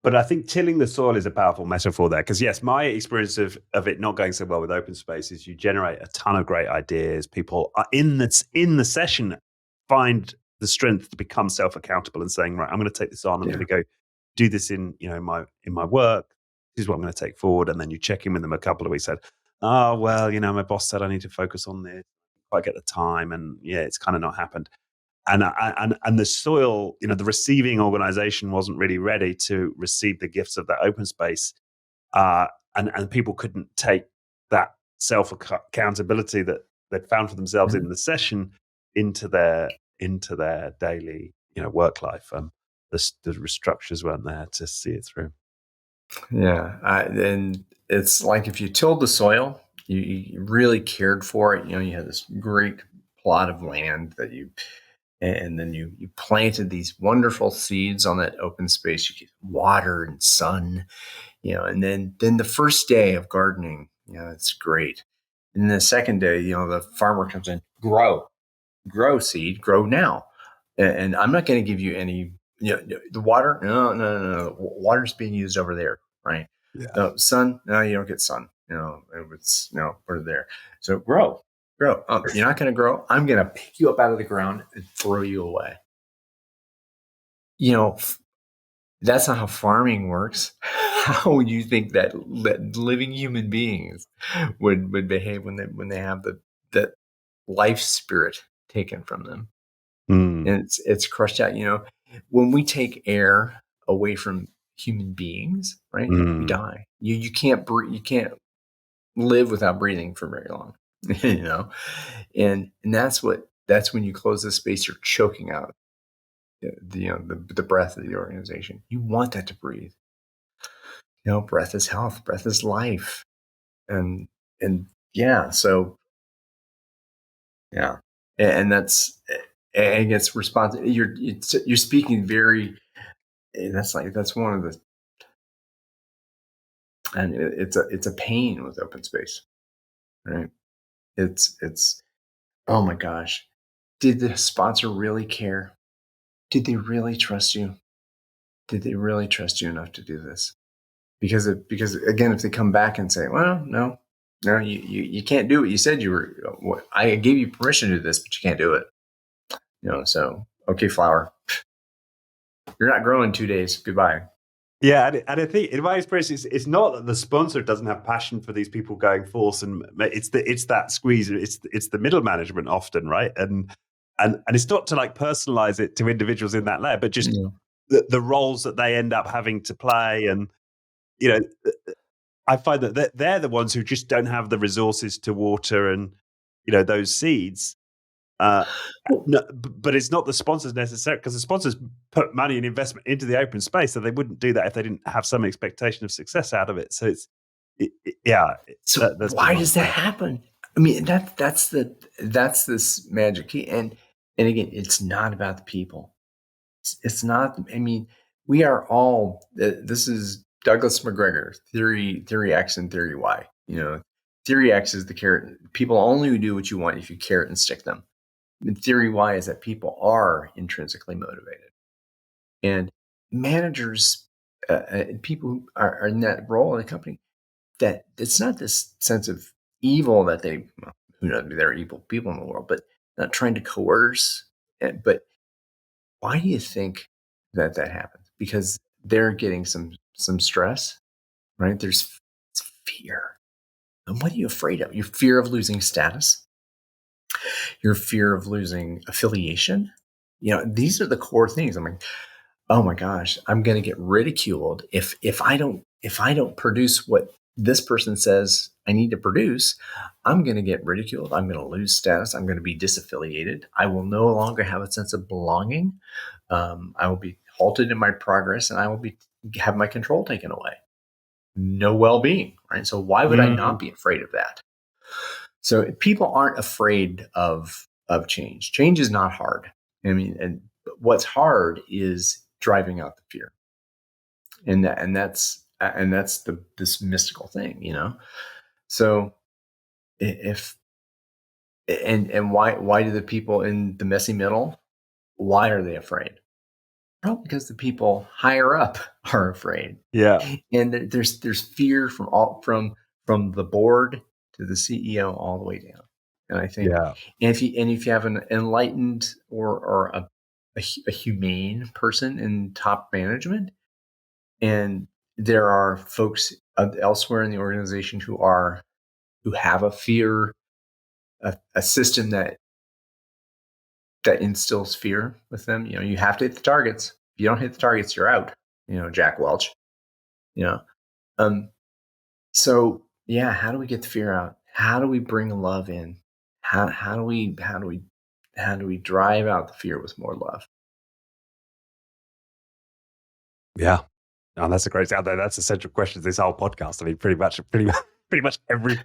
But I think tilling the soil is a powerful metaphor there, because yes, my experience of it not going so well with open space is you generate a ton of great ideas. People are in the session find the strength to become self-accountable and saying, right, I'm going to take this on. I'm going to go do this in my work. This is what I'm going to take forward. And then you check in with them a couple of weeks. Said, oh well, my boss said I need to focus on this. I quite get the time, and it's kind of not happened. And the soil, the receiving organization wasn't really ready to receive the gifts of that open space, and people couldn't take that self accountability that they'd found for themselves in the session into their daily work life. The structures weren't there to see it through. Yeah, and it's like if you tilled the soil, you really cared for it. You had this great plot of land that and then you planted these wonderful seeds on that open space. You get water and sun, and then the first day of gardening, it's great. And the second day, the farmer comes in, grow seed, grow now. And I'm not going to give you any, the water. No. Water's being used over there, right? Yeah. Sun, no, you don't get sun. It's we're there. So grow. You're not going to grow. I'm going to pick you up out of the ground and throw you away. That's not how farming works. How would you think that living human beings would behave when they have that life spirit taken from them? And it's crushed out. When we take air away from human beings, right, we die. You can't breathe. You can't live without breathing for very long. And that's when you close the space, you're choking out the breath of the organization. You want that to breathe. Breath is health, breath is life. And yeah, so yeah. And that's, and it's responsive. You're speaking very, that's one of the, and it's a pain with open space, right? It's oh my gosh, did the sponsor really care? Did they really trust you? Did they really trust you enough to do this? Because again, if they come back and say, well, no, you can't do what you said you were. I gave you permission to do this, but you can't do it. So okay, flower, you're not growing 2 days. Goodbye. Yeah, and I think in my experience, it's not that the sponsor doesn't have passion for these people going forth, and it's that squeeze. It's the middle management often, right? And it's not to like personalize it to individuals in that layer, but just the roles that they end up having to play. And I find that they're the ones who just don't have the resources to water and those seeds. No, but it's not the sponsors necessarily, because the sponsors put money and investment into the open space, so they wouldn't do that if they didn't have some expectation of success out of it. So So why does that happen? I mean, that's this magic key, and again, it's not about the people. It's not. I mean, we are all. This is Douglas McGregor theory X and theory Y. Theory X is the carrot. People only do what you want if you carrot and stick them. And theory Y is that people are intrinsically motivated, and managers, people who are in that role in the company, that it's not this sense of evil that who knows, there are evil people in the world, but not trying to coerce. But why do you think that happens? Because they're getting some stress, right? There's fear. And what are you afraid of? Your fear of losing status, your fear of losing affiliation. These are the core things. I'm like, oh my gosh, I'm going to get ridiculed if I don't produce what this person says I need to produce. I'm going to get ridiculed. I'm going to lose status. I'm going to be disaffiliated. I will no longer have a sense of belonging. I will be halted in my progress, and I will have my control taken away. No well-being, right? So why would I not be afraid of that? So people aren't afraid of change. Change is not hard. I mean, and what's hard is driving out the fear, and that's this mystical thing, So if and why do the people in the messy middle, why are they afraid? Probably because the people higher up are afraid. Yeah, and there's fear from the board to the CEO all the way down. And I think, if you have an enlightened or a humane person in top management, and there are folks elsewhere in the organization who have a fear, a system that instills fear with them. You have to hit the targets. If you don't hit the targets, you're out. Jack Welch. So yeah, how do we get the fear out? How do we bring love in? How do we drive out the fear with more love? Yeah. Oh, that's a great. That's the central question of this whole podcast. I mean, pretty much every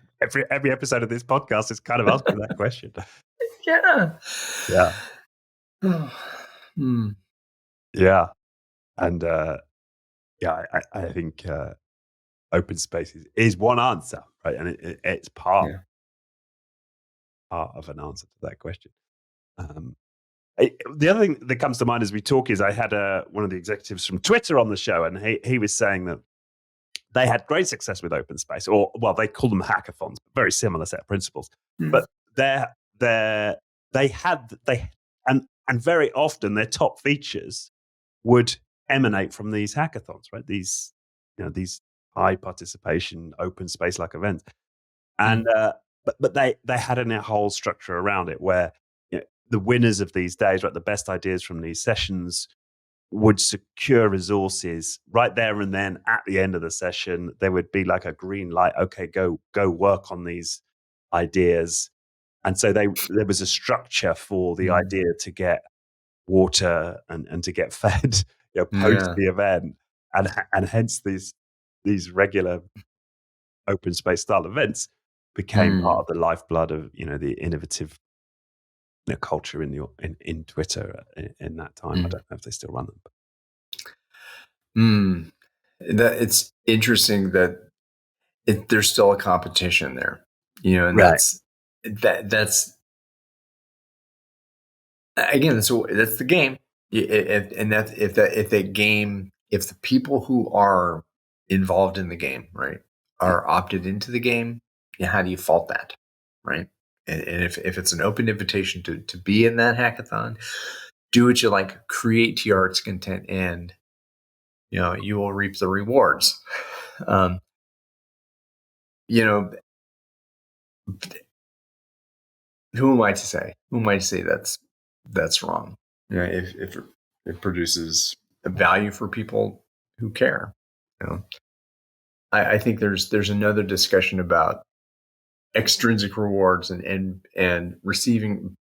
episode of this podcast is kind of asking that question. Yeah. Yeah. And I think open space is one answer, right? And it's part of an answer to that question. The other thing that comes to mind as we talk is I had one of the executives from Twitter on the show, and he was saying that they had great success with open space, or well, they call them hackathons, very similar set of principles. But they had and very often their top features would emanate from these hackathons, right? These high participation open space like events, and but they had a whole structure around it where the winners of these days, right, the best ideas from these sessions would secure resources right there and then. At the end of the session, there would be like a green light. Okay, go work on these ideas. And so there was a structure for the idea to get water and to get fed, post the event, and hence these regular open space style events became part of the lifeblood of the innovative culture in Twitter in that time. I don't know if they still run them. It's interesting that there's still a competition there, and right. that's again, that's the game. If the people who are involved in the game, right, are opted into the game, how do you fault that, right? And if it's an open invitation to be in that hackathon, do what you like, create to your heart's content, and you will reap the rewards. Who am I to say? That's wrong? If it produces a value for people who care, I think there's another discussion about extrinsic rewards and receiving.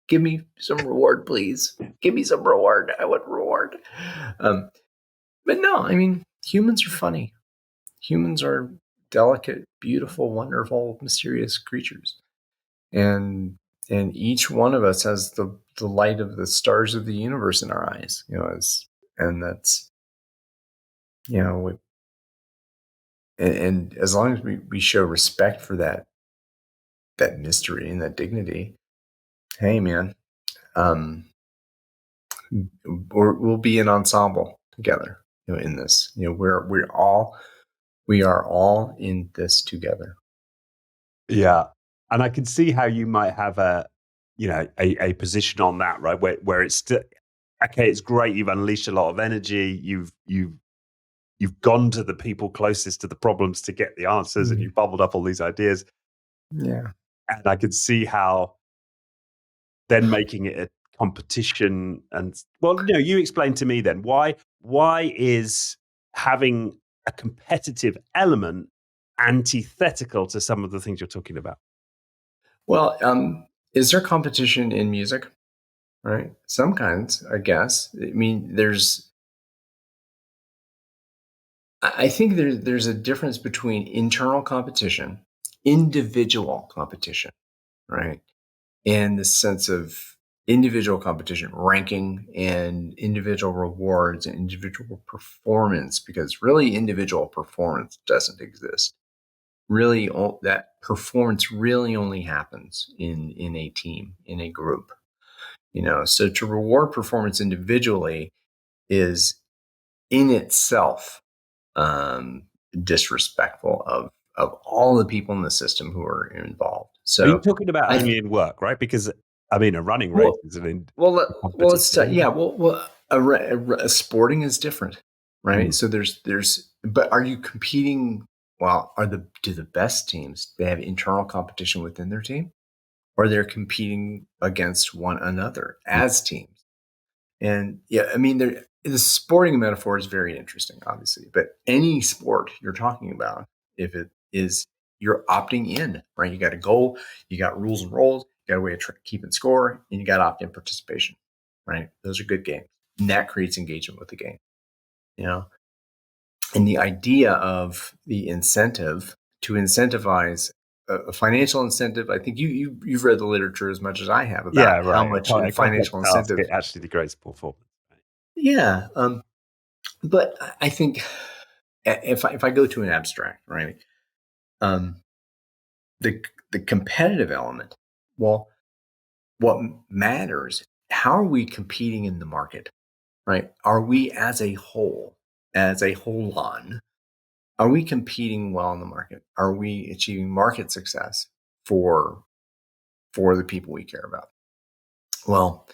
Give me some reward, please. Give me some reward. I want reward. But no, I mean, humans are funny. Humans are delicate, beautiful, wonderful, mysterious creatures. And each one of us has the light of the stars of the universe in our eyes, and that's, and as long as we show respect for that mystery and that dignity, hey man, we'll be an ensemble together, in this. We are all in this together. Yeah. And I can see how you might have a position on that, right? Where it's still, okay, it's great. You've unleashed a lot of energy. You've gone to the people closest to the problems to get the answers, and you've bubbled up all these ideas. Yeah. And I could see how then making it a competition, and you explain to me then why is having a competitive element antithetical to some of the things you're talking about? Well, is there competition in music? Right, some kinds, I guess. I mean, I think there's a difference between internal competition, individual competition, right, and the sense of individual competition, ranking, and individual rewards and individual performance, because really individual performance doesn't exist. Really, that performance really only happens in a team, in a group. So to reward performance individually is in itself disrespectful of all the people in the system who are involved. So are you talking about only in work, right? Because I mean, a running race is an let's a sporting is different, right? So there's but are you competing? Well, do the best teams, they have internal competition within their team, or they're competing against one another as teams? And I mean, the sporting metaphor is very interesting, obviously, but any sport you're talking about, if it is, you're opting in, right? You got a goal, you got rules and roles, you got a way of keeping score, and you got opt-in participation, right? Those are good games. And that creates engagement with the game, And the idea of the incentive to incentivize a financial incentive, I think you've read the literature as much as I have about how much financial incentive it actually degrades performance. Yeah, but I think if I go to an abstract, right, the competitive element. Well, what matters? How are we competing in the market, right? Are we as a whole on are we competing well in the market? Are we achieving market success for the people we care about? Well,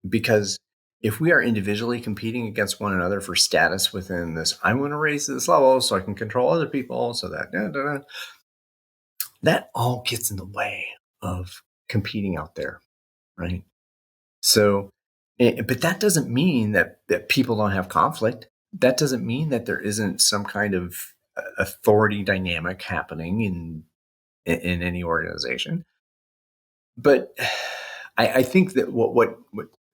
because if we are individually competing against one another for status within this, I want to raise to this level so I can control other people, so that that all gets in the way of competing out there, right? So, but that doesn't mean that people don't have conflict. That doesn't mean that there isn't some kind of authority dynamic happening in any organization. But I think that what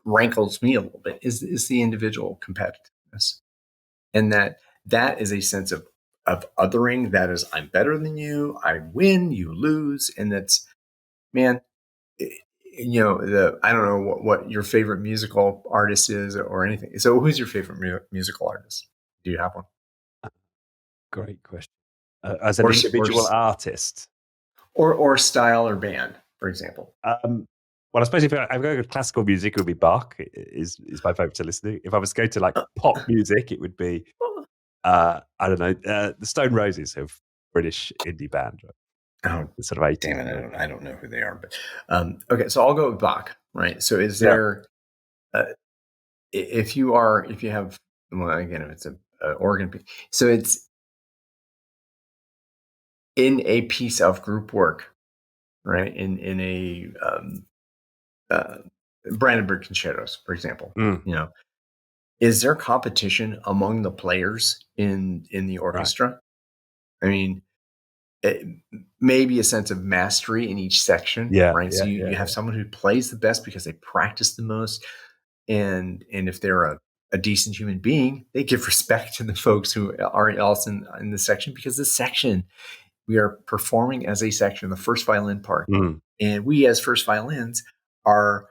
rankles me a little bit is the individual competitiveness, and that is a sense of othering. That is, I'm better than you. I win, you lose, and that's, man. I don't know what your favorite musical artist is or anything. So, who's your favorite musical artist? Do you have one? Great question. As an individual artist, or style or band, for example. Well, I suppose if I'm going to classical music, it would be Bach. Is my favorite to listen to. If I was going to like pop music, it would be I don't know, the Stone Roses, of British indie band. Right? Oh, the sort of 80s. Damn it, I don't know who they are, but okay. So I'll go with Bach, right? So is there, if you have, well, again, if it's a organ piece, so it's in a piece of group work, right? In a Brandenburg concertos, for example, is there competition among the players in the orchestra? Right. I mean, maybe a sense of mastery in each section, right? So you have someone who plays the best because they practice the most, and if they're a decent human being, they give respect to the folks who aren't else in the section, because this section, we are performing as a section, the first violin part, and we as first violins are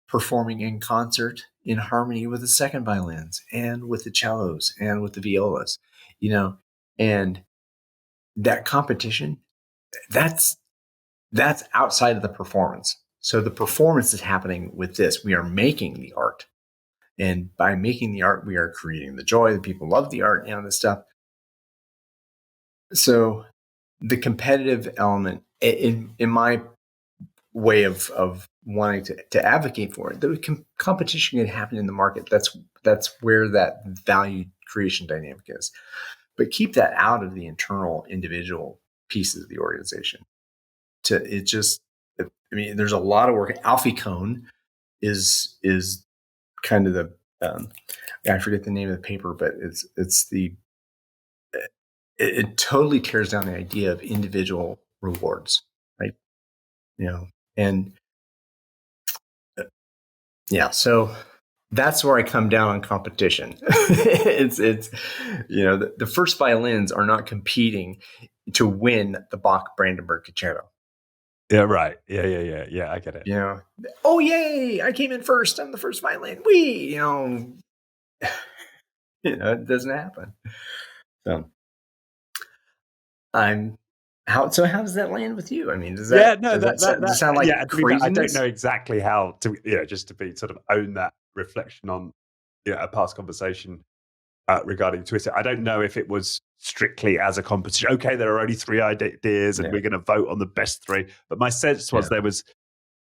performing in concert in harmony with the second violins and with the cellos and with the violas, and that competition, that's outside of the performance. So the performance is happening with this. We are making the art. And by making the art, we are creating the joy. The people love the art and this stuff. So the competitive element, in my way of wanting to advocate for it, the competition can happen in the market. That's where that value creation dynamic is. But keep that out of the internal individual pieces of the organization. There's a lot of work. Alfie Kohn is kind of the I forget the name of the paper, but it totally tears down the idea of individual rewards, right? And so that's where I come down on competition. it's the first violins are not competing to win the Bach Brandenburg Concerto. Yeah, right. Yeah, I get it. Oh, yay, I came in first. I'm the first violin. It doesn't happen. So how does that land with you? I mean, does that sound like craziness? I don't know exactly how to, just to be sort of own that reflection on a past conversation regarding Twitter. I don't know if it was strictly as a competition. Okay, there are only 3 ideas and we're going to vote on the best 3. But my sense was there was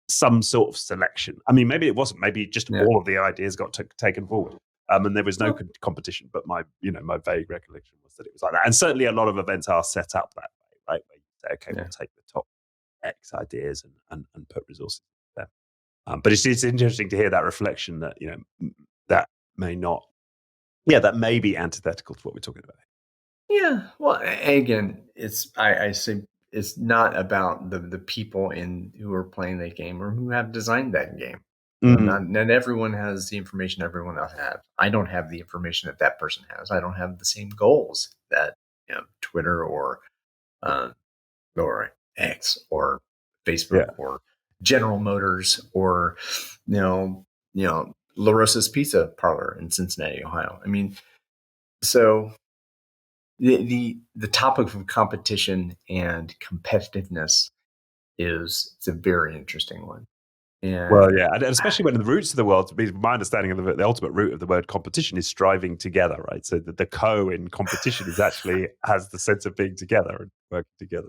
some sort of selection. I mean, maybe it wasn't. Maybe just all of the ideas got taken forward. And there was no competition. But my vague recollection was that it was like that. And certainly a lot of events are set up that way, right? Where you say, okay, we'll take the top X ideas and put resources there. But it's interesting to hear that reflection that, that may not, that may be antithetical to what we're talking about. Yeah. Well, again, I say it's not about the people who are playing that game or who have designed that game. Not everyone has the information everyone else has. I don't have the information that person has. I don't have the same goals that Twitter or X or Facebook or General Motors or La Rosa's Pizza Parlor in Cincinnati, Ohio. I mean, so the topic of competition and competitiveness it's a very interesting one. Well, And yeah, and especially when the roots of the world, my understanding of the ultimate root of the word competition is striving together, right? So the co in competition is actually has the sense of being together and working together.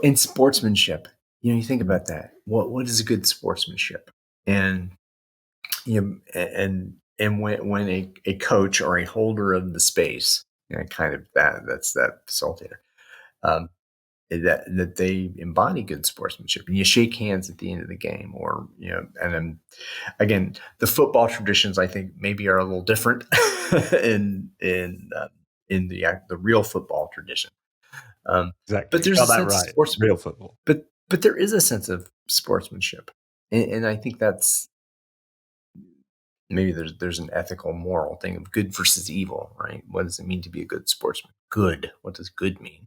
in sportsmanship, you think Mm. about that. What is a good sportsmanship? And and when a coach or a holder of the space, kind of that's that facilitator, um, that they embody good sportsmanship, and you shake hands at the end of the game, or and then again, the football traditions I think maybe are a little different in the real football tradition. But Exactly. there's a Got that sense of right. sports, Real football. but there is a sense of sportsmanship, and I think that's maybe there's an ethical, moral thing of good versus evil, right? What does it mean to be a good sportsman? Good. What does good mean?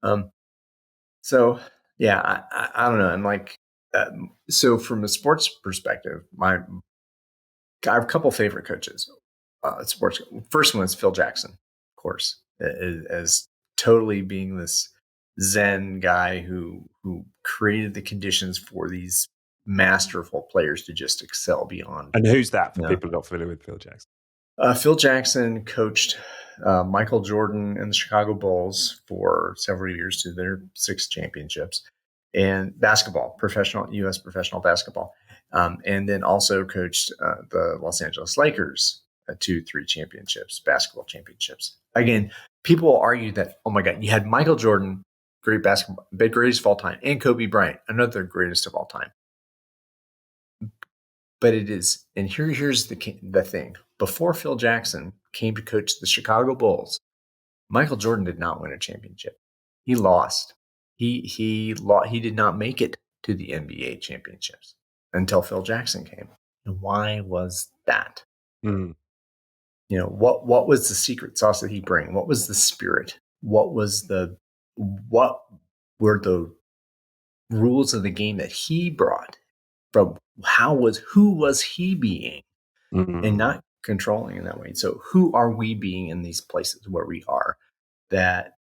Um, so yeah, I don't know. I'm like, so from a sports perspective, I have a couple favorite coaches. Sports. First one is Phil Jackson, of course, as totally being this Zen guy who created the conditions for these masterful players to just excel beyond. And who's that for You know, people not familiar with Phil Jackson? Phil Jackson coached Michael Jordan and the Chicago Bulls for several years to their 6 championships, and basketball, professional U.S. professional basketball, and then also coached the Los Angeles Lakers to 3 championships, basketball championships. Again, people will argue that, oh my God, you had Michael Jordan, great basketball, greatest of all time, and Kobe Bryant, another greatest of all time. But it is, and here's the thing. Before Phil Jackson came to coach the Chicago Bulls, Michael Jordan did not win a championship. He lost. He did not make it to the NBA championships until Phil Jackson came. And why was that? Mm. What was the secret sauce that he bring? What was the spirit? What were the rules of the game that he brought? From who was he being, and Mm. not controlling in that way. So who are we being in these places where we are, that,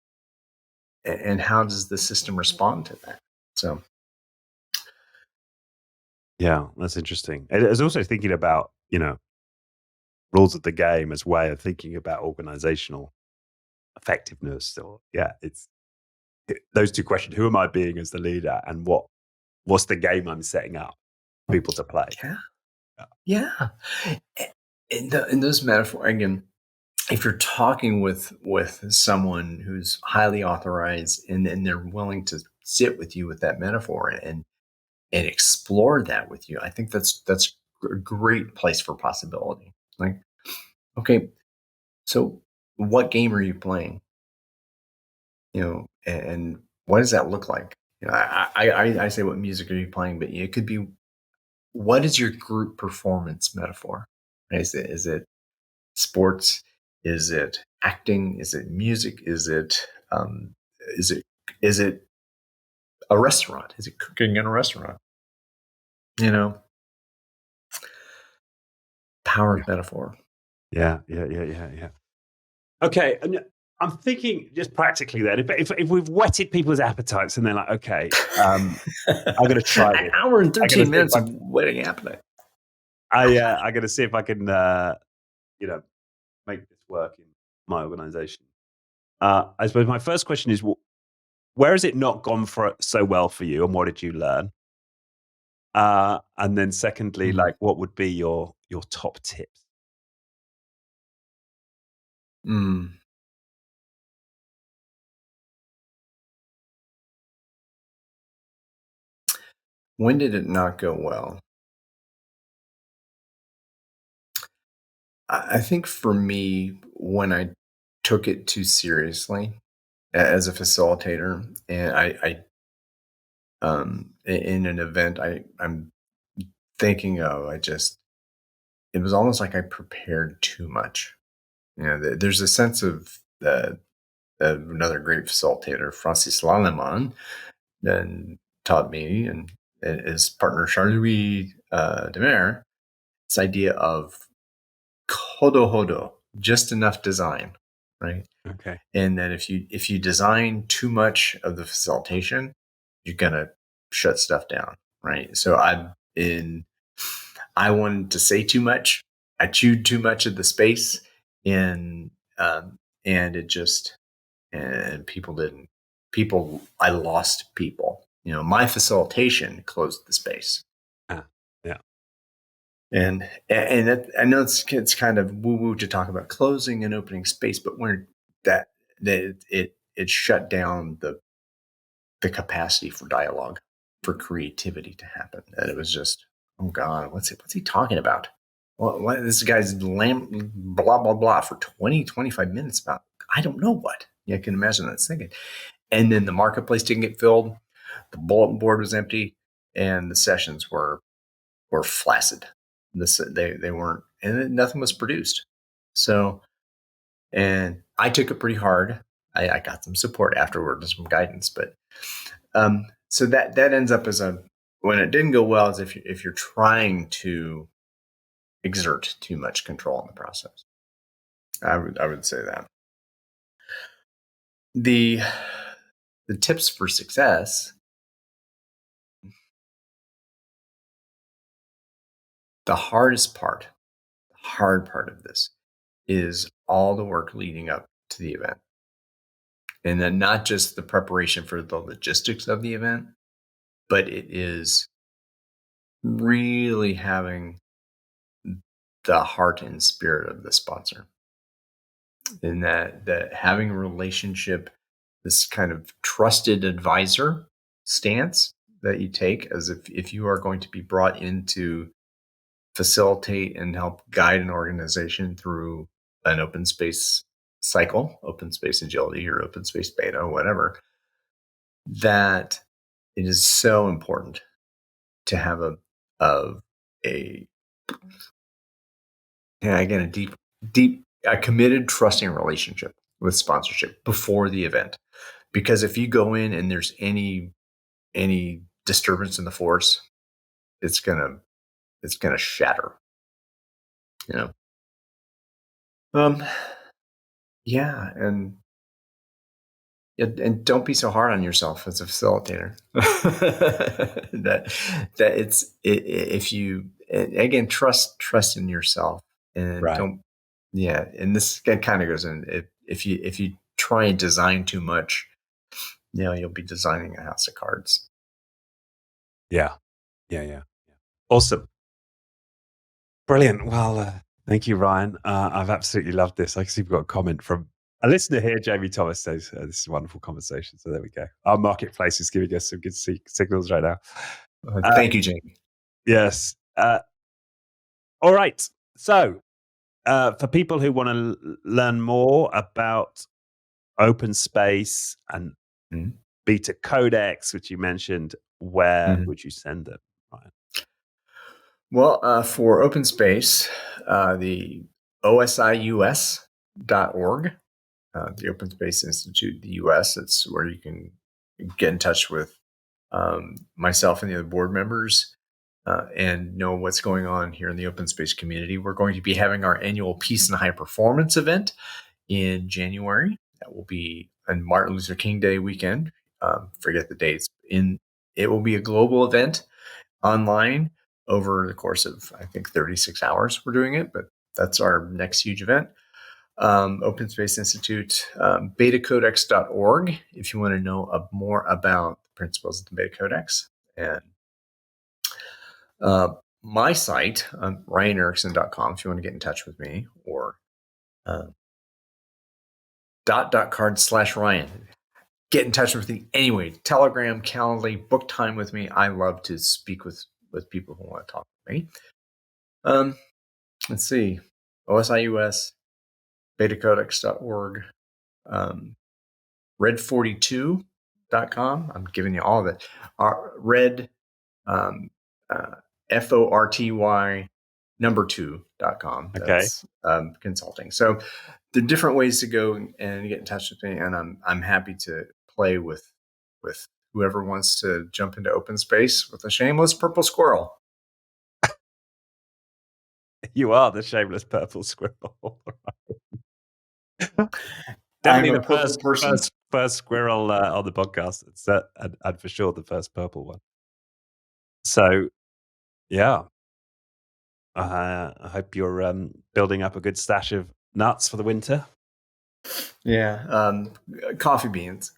and how does the system respond to that? So Yeah, that's interesting. I was also thinking about, rules of the game as a way of thinking about organizational effectiveness. Or those two questions: who am I being as the leader, and what's the game I'm setting up people to play? yeah. In those metaphors, again, if you're talking with someone who's highly authorized, and they're willing to sit with you with that metaphor and explore that with you, I think that's a great place for possibility. Like, okay, so what game are you playing? And what does that look like? I say, what music are you playing? But it could be, what is your group performance metaphor? Right? Is it sports? Is it acting? Is it music? Is it is it a restaurant? Is it cooking in a restaurant? Power Yeah, of metaphor. yeah. Okay, and I'm thinking just practically then, if we've whetted people's appetites and they're like, okay, I'm going to try An this. hour and I'm going to 13 see if minutes of whetting appetite. I'm going to see if I can, make this work in my organization. I suppose my first question is, where has it not gone for so well for you, and what did you learn? And then secondly, Mm. like, what would be your top tips? Mm. When did it not go well? I think for me, when I took it too seriously as a facilitator, and in an event, I'm thinking, oh, it was almost like I prepared too much. There's a sense of another great facilitator, Francis Lallemand, then taught me, and his partner Charles-Louis Demer, this idea of hodo hodo, just enough design, right? Okay. And that if you design too much of the facilitation, you're gonna shut stuff down. right? So I wanted to say too much. I chewed too much of the space, and it just, and people didn't. I lost people. My facilitation closed the space. Yeah. And I know it's kind of woo woo to talk about closing and opening space, but when that it shut down the capacity for dialogue, for creativity to happen. And it was just, oh God, what's he talking about? What this guy's blah blah blah for 20-25 minutes about I don't know what. I can imagine that thinking. And then the marketplace didn't get filled, the bulletin board was empty, and the sessions were flaccid. They weren't, and nothing was produced. So, and I took it pretty hard. I got some support afterwards, some guidance, but so that ends up as when it didn't go well, is if you're trying to exert too much control in the process. I would say that the tips for success. The hard part of this is all the work leading up to the event. And then not just the preparation for the logistics of the event, but it is really having the heart and spirit of the sponsor. And that having a relationship, this kind of trusted advisor stance that you take, as if you are going to be brought in to facilitate and help guide an organization through an open space cycle, open space agility or open space beta, or whatever, that it is so important to have a committed, trusting relationship with sponsorship before the event. Because if you go in and there's any disturbance in the force, it's gonna shatter. Yeah, and don't be so hard on yourself as a facilitator. If you, again, trust in yourself, and Right. don't. Yeah, and this kind of goes in. If you try and design too much, you'll be designing a house of cards. Yeah. Awesome. Brilliant. Well, thank you, Ryan. I've absolutely loved this. I see we've got a comment from a listener here. Jamie Thomas says, this is a wonderful conversation. So there we go. Our marketplace is giving us some good signals right now. Thank you, Jamie. Yes. All right. So for people who want to learn more about open space and beta Codex, which you mentioned, where would you send them, Ryan? Well, for open space, the osius.org, the Open Space Institute, the US, that's where you can get in touch with myself and the other board members and know what's going on here in the open space community. We're going to be having our annual Peace and High Performance event in January. That will be on Martin Luther King Day weekend. Forget the dates. It will be a global event online over the course of, I think, 36 hours we're doing it, but that's our next huge event. Open Space Institute, betacodex.org, if you want to know more about the principles of the Beta Codex. And my site, RijonErickson.com, if you want to get in touch with me, or .card/Ryan. Get in touch with me anyway. Telegram, Calendly, book time with me. I love to speak with people who want to talk with me. Let's see. OSIUS, betacodex.org, red42.com. I'm giving you all of it. Red, FORTY number 2.com. That's consulting. So there are different ways to go and get in touch with me, and I'm happy to play with whoever wants to jump into open space with a shameless purple squirrel. You are the shameless purple squirrel. Definitely the first squirrel on the podcast. It's and for sure the first purple one. So, yeah, I hope you're building up a good stash of nuts for the winter. Yeah, coffee beans.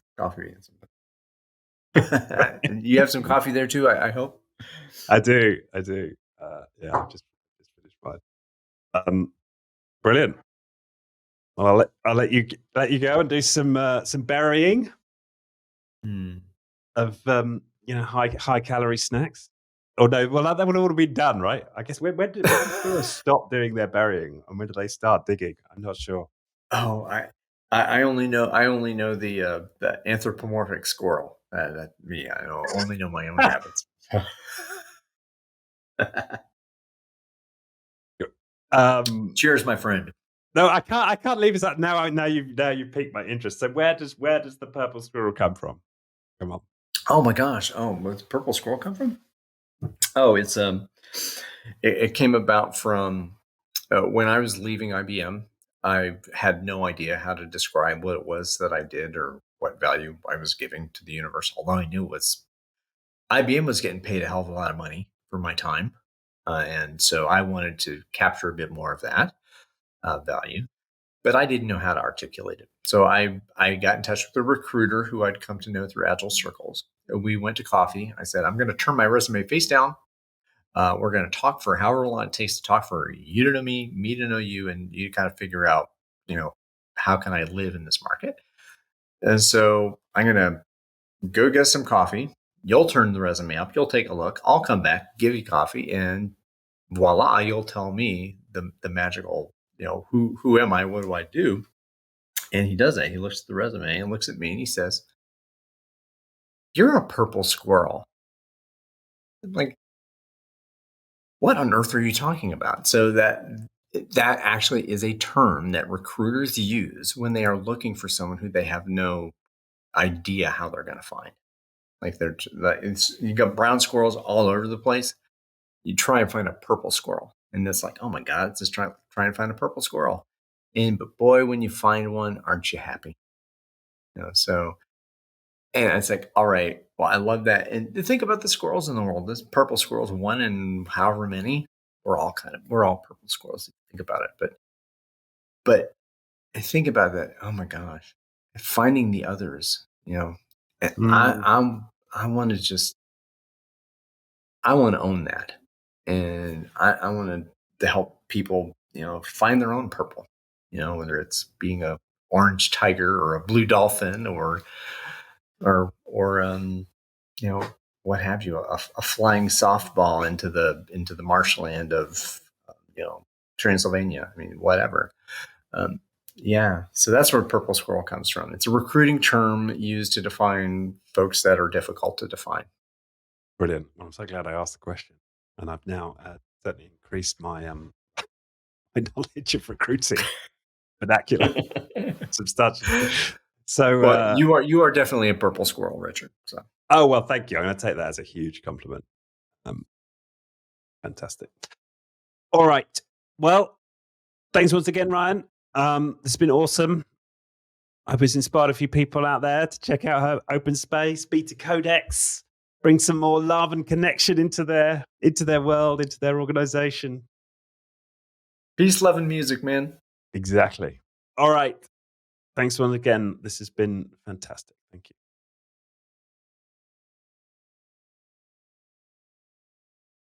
You have some coffee there too, I hope. I do. Yeah, I just finished mine. Brilliant. Well, I'll let you go and do some burying of high calorie snacks. Oh no, well that would all have been done, right? I guess when did people stop doing their burying and when did they start digging? I'm not sure. Oh, I only know the anthropomorphic squirrel. That me, I only know my own habits. Cheers, my friend. No, I can't leave this now. Now you've piqued my interest. So where does the purple squirrel come from? Come on. Oh my gosh. Oh, where's the purple squirrel come from? Oh, it's it came about from when I was leaving IBM. I had no idea how to describe what it was that I did or what value I was giving to the universe. All I knew was IBM was getting paid a hell of a lot of money for my time. And so I wanted to capture a bit more of that value, but I didn't know how to articulate it. So I got in touch with a recruiter who I'd come to know through Agile circles. We went to coffee. I said, I'm going to turn my resume face down. We're going to talk for however long it takes to talk, for you to know me to know you, and you kind of figure out, how can I live in this market? And so I'm going to go get some coffee. You'll turn the resume up. You'll take a look. I'll come back, give you coffee, and voila, you'll tell me the magical, who am I? What do I do? And he does that. He looks at the resume and looks at me and he says, "You're a purple squirrel." I'm like, what on earth are you talking about? So that actually is a term that recruiters use when they are looking for someone who they have no idea how they're going to find. Like you got brown squirrels all over the place. You try and find a purple squirrel, and it's like, oh my God, just try and find a purple squirrel. But boy, when you find one, aren't you happy? So, and it's like, all right, well, I love that. And think about the squirrels in the world. This purple squirrels, one in however many. We're all purple squirrels if you think about it. But I think about that. Oh my gosh, finding the others. I want to own that, and I want to help people, find their own purple. Whether it's being a orange tiger or a blue dolphin or what have you, a flying softball into the marshland of Transylvania. I mean, whatever. Yeah, so that's where purple squirrel comes from. It's a recruiting term used to define folks that are difficult to define. Brilliant. Well, I'm so glad I asked the question, and I've now certainly increased my my knowledge of recruiting vernacular substantially. So, well, you are definitely a purple squirrel, Richard. So, oh well, thank you. I'm going to take that as a huge compliment. Fantastic. All right. Well, thanks once again, Ryan. This has been awesome. I hope it's inspired a few people out there to check out her open space, Beta Codex, bring some more love and connection into their world, into their organization. Peace, love, and music, man. Exactly. All right. Thanks once again. This has been fantastic. Thank you.